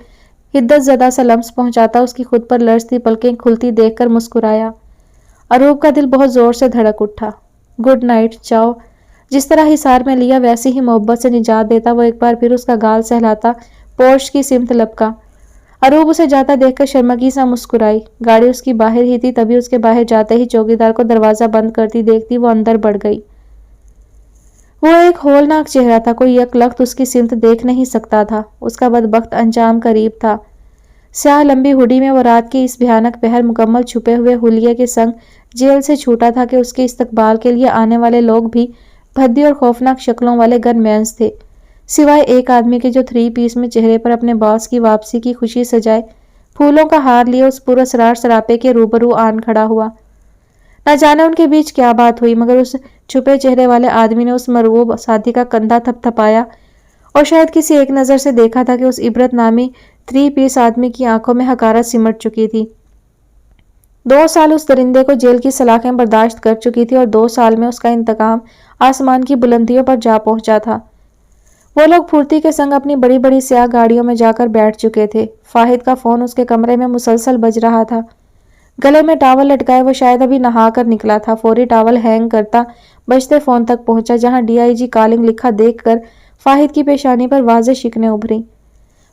हिद्दत ज़दा सा लम्स पहुंचाता उसकी खुद पर लरजती पलकें खुलती देखकर मुस्कुराया। अरूप का दिल बहुत जोर से धड़क उठा। गुड नाइट, जाओ। जिस तरह हिसार में लिया वैसी ही मोहब्बत से निजात देता वो एक बार फिर उसका गाल सहलाता, पोर्श की सिमत लपका। अरूप उसे जाता देखकर शर्मगी सा मुस्कुराई। गाड़ी उसकी बाहर ही थी, तभी उसके बाहर जाते ही चौकीदार को दरवाजा बंद करती देखती वो अंदर बढ़ गई। वो एक होलनाक चेहरा था, कोई यकलख्त उसकी सिमत देख नहीं सकता था। उसका बदबख्त अंजाम करीब था। स्याह लंबी हुडी में वो रात की इस भयानक पहर मुकम्मल छुपे हुए हुलिये के संग जेल से छूटा था कि उसके इस्तकबाल के लिए आने वाले लोग भी भद्दी और खौफनाक शक्लों वाले गनमैन्स थे, सिवाय एक आदमी के जो 3 पीस में चेहरे पर अपने बॉस की वापसी की खुशी सजाए फूलों का हार लिए उस पुरस्कार सरापे के रूबरू आन खड़ा हुआ। न जाने उनके बीच क्या बात हुई, मगर उस छुपे चेहरे वाले आदमी ने उस मरगूब साथी का कंधा थपथपाया और शायद किसी एक नज़र से देखा था कि उस इबरत नामी 3 पीस आदमी की आंखों में हकारत सिमट चुकी थी। 2 साल उस दरिंदे को जेल की सलाखें बर्दाश्त कर चुकी थी और 2 साल में उसका इंतकाम आसमान की बुलंदियों पर जा पहुंचा था। वो लोग फुर्ती के संग अपनी बड़ी बड़ी स्याह गाड़ियों में जाकर बैठ चुके थे। फाहिद का फोन उसके कमरे में मुसलसल बज रहा था। गले में टावल लटकाए वो शायद अभी नहा कर निकला था। फौरी टावल हैंग करता बजते फोन तक पहुंचा, जहां DIG कॉलिंग लिखा देखकर फाहिद की पेशानी पर वाज़े शिकने उभरी।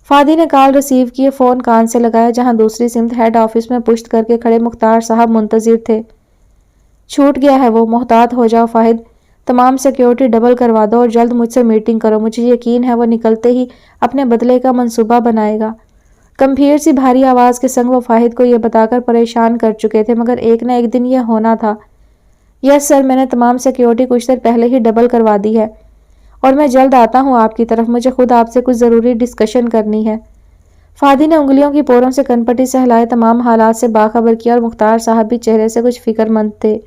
फादी ने कॉल रिसीव किए, फोन कान से लगाया, जहां दूसरी सिमत हेड ऑफिस में पुश्त करके खड़े मुख्तार साहब मुंतजिर थे। छूट गया है वो, मोहतात हो जाओ फाहिद, तमाम सिक्योरिटी डबल करवा दो और जल्द मुझसे मीटिंग करो। मुझे यकीन है वो निकलते ही अपने बदले का मंसूबा बनाएगा। गंभीर सी भारी आवाज के संग वो फाहिद को यह बताकर परेशान कर चुके थे, मगर एक न एक दिन यह होना था। यस सर, मैंने तमाम सिक्योरिटी कुछ देर पहले ही डबल करवा दी है और मैं जल्द आता हूँ आपकी तरफ। मुझे खुद आपसे कुछ ज़रूरी डिस्कशन करनी है। फादी ने उंगलियों की पोरों से कनपटी सहलाए तमाम हालात से बाखबर किया और मुख्तार साहब भी चेहरे से कुछ फिक्रमंद थे।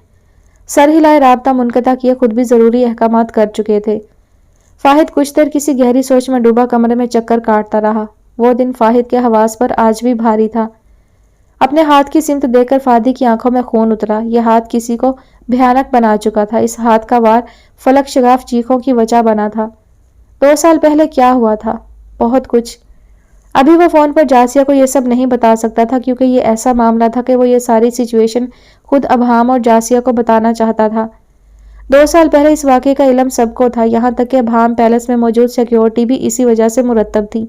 सर हिलाए राब्ता मुनक़ता किए, खुद भी ज़रूरी अहकामात कर चुके थे। फाहिद कुछ देर किसी गहरी सोच में डूबा कमरे में चक्कर काटता रहा। वो दिन फाहिद के हवास पर आज भी भारी था। अपने हाथ की सिमत देखकर फादी की आंखों में खून उतरा। यह हाथ किसी को भयानक बना चुका था। इस हाथ का वार फलक शगाफ चीखों की वजह बना था। 2 साल पहले क्या हुआ था? बहुत कुछ। अभी वो फोन पर जासिया को यह सब नहीं बता सकता था, क्योंकि ये ऐसा मामला था कि वो ये सारी सिचुएशन खुद अबहाम और जासिया को बताना चाहता था। 2 साल पहले इस वाक़े का इल्म सबको था, यहाँ तक कि अबहाम पैलेस में मौजूद सिक्योरिटी भी इसी वजह से मुरतब थी।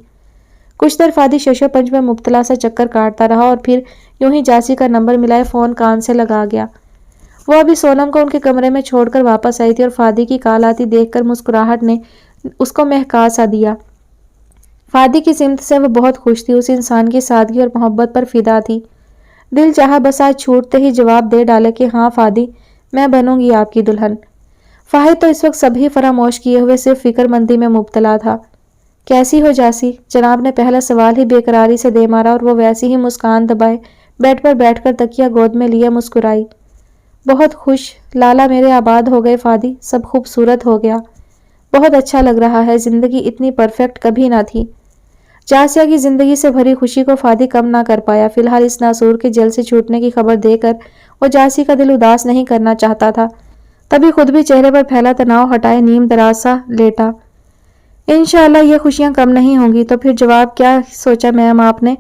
कुछ देर फादी शशोपंज में मुब्तला सा चक्कर काटता रहा और फिर यूं ही जासी का नंबर मिलाए फ़ोन कान से लगा गया। वो अभी सोनम को उनके कमरे में छोड़कर वापस आई थी और फादी की कॉल आती देखकर मुस्कुराहट ने उसको महका सा दिया। फादी की सिमत से वो बहुत खुश थी। उस इंसान की सादगी और मोहब्बत पर फिदा थी। दिल चाहा बस आज छूटते ही जवाब दे डाले कि हाँ फादी, मैं बनूंगी आपकी दुल्हन। फाहिद तो इस वक्त सभी फरामोश किए हुए सिर्फ फिक्रमंदी में मुब्तला था। कैसी हो जासी? जनाब ने पहला सवाल ही बेकरारी से दे मारा और वो वैसी ही मुस्कान दबाए बेड पर बैठकर तकिया गोद में लिए मुस्कुराई। बहुत खुश, लाला मेरे आबाद हो गए फादी, सब खूबसूरत हो गया। बहुत अच्छा लग रहा है, जिंदगी इतनी परफेक्ट कभी ना थी। जासिया की जिंदगी से भरी खुशी को फादी कम ना कर पाया। फिलहाल इस नासूर के जेल से छूटने की खबर देकर वो जासी का दिल उदास नहीं करना चाहता था। तभी खुद भी चेहरे पर फैला तनाव हटाए नीम दराज सा लेटा। इंशाअल्लाह ये खुशियां कम नहीं होंगी। तो फिर जवाब क्या सोचा मैम आपने?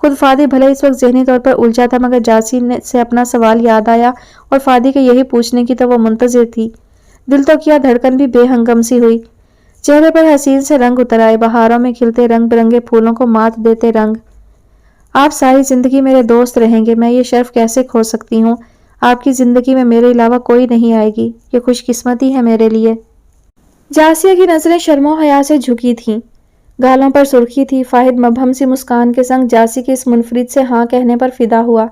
खुद फादी भले इस वक्त जहनी तौर पर उलझा था, मगर जासी से अपना सवाल याद आया और फादी के यही पूछने की तो वो मुंतजिर थी। दिल तो किया, धड़कन भी बेहंगम सी हुई। चेहरे पर हसीन से रंग उतर आए, बहारों में खिलते रंग बिरंगे फूलों को मात देते रंग। आप सारी जिंदगी मेरे दोस्त रहेंगे, मैं ये शर्फ कैसे खो सकती हूँ? आपकी जिंदगी में मेरे अलावा कोई नहीं आएगी, ये खुशकिस्मती है मेरे लिए। जासिया की नजरें शर्मो हया से झुकी थीं, गालों पर सुर्खी थी। फाहिद मबहम सी मुस्कान के संग जासी के इस मुनफरिद से हाँ कहने पर फिदा हुआ।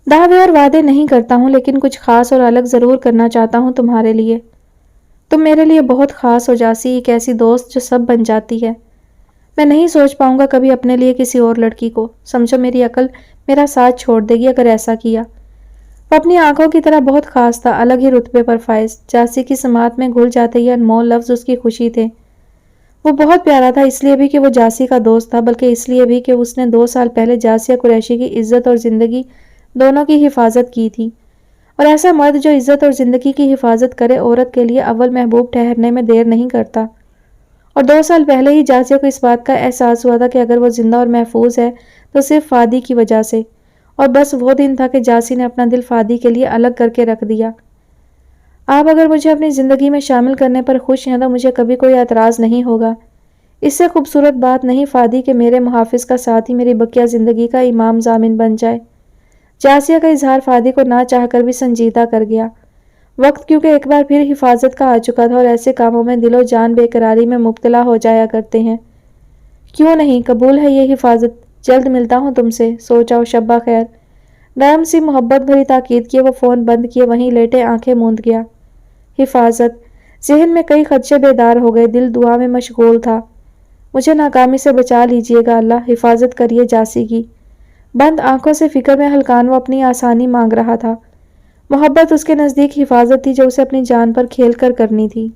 दावे और वादे नहीं करता हूँ, लेकिन कुछ खास और अलग जरूर करना चाहता हूँ तुम्हारे लिए। तुम मेरे लिए बहुत खास हो जासी, एक ऐसी दोस्त जो सब बन जाती है। मैं नहीं सोच पाऊंगा कभी अपने लिए किसी और लड़की को। समझो मेरी अकल मेरा साथ छोड़ देगी अगर ऐसा किया। वो अपनी आंखों की तरह बहुत खास था, अलग ही रुतबे पर फाइज। जासी की समात में घुल जाते ही अनमोल लफ्ज उसकी खुशी थे। वो बहुत प्यारा था, इसलिए भी कि वो जासी का दोस्त था, बल्कि इसलिए भी कि उसने 2 साल पहले जासिया कुरैशी की इज्जत और जिंदगी दोनों की हिफाजत की थी। और ऐसा मर्द जो इज्जत और जिंदगी की हिफाजत करे, औरत के लिए अव्वल महबूब ठहरने में देर नहीं करता। और 2 साल पहले ही जासिया को इस बात का एहसास हुआ था कि अगर वो जिंदा और महफूज है तो सिर्फ फादी की वजह से, اور بس وہ دن تھا کہ جاسی نے اپنا دل فادی کے لیے الگ کر کے رکھ دیا۔ آپ اگر مجھے اپنی زندگی میں شامل کرنے پر خوش ہیں تو مجھے کبھی کوئی اعتراض نہیں ہوگا۔ اس سے خوبصورت بات نہیں فادی کہ میرے محافظ کا ساتھ ہی میری بقیہ زندگی کا امام ضامن بن جائے۔ جاسیہ کا اظہار فادی کو نہ چاہ کر بھی سنجیدہ کر گیا۔ وقت کیونکہ ایک بار پھر حفاظت کا آ چکا تھا اور ایسے کاموں میں دل و جان بے قراری میں مبتلا ہو جایا کرتے ہیں۔ کیوں نہیں، قبول ہے یہ حفاظت، جلد ملتا ہوں تم سے، سو جاؤ، شب بخیر۔ نرم سی محبت بھری تاکید کیے وہ فون بند کیے وہیں لیٹے آنکھیں موند گیا۔ حفاظت، ذہن میں کئی خدشے بیدار ہو گئے، دل دعا میں مشغول تھا۔ مجھے ناکامی سے بچا لیجیے گا اللہ، حفاظت کریے جاسی کی۔ بند آنکھوں سے فکر میں ہلکان وہ اپنی آسانی مانگ رہا تھا۔ محبت اس کے نزدیک حفاظت تھی جو اسے اپنی جان پر کھیل کر کرنی تھی۔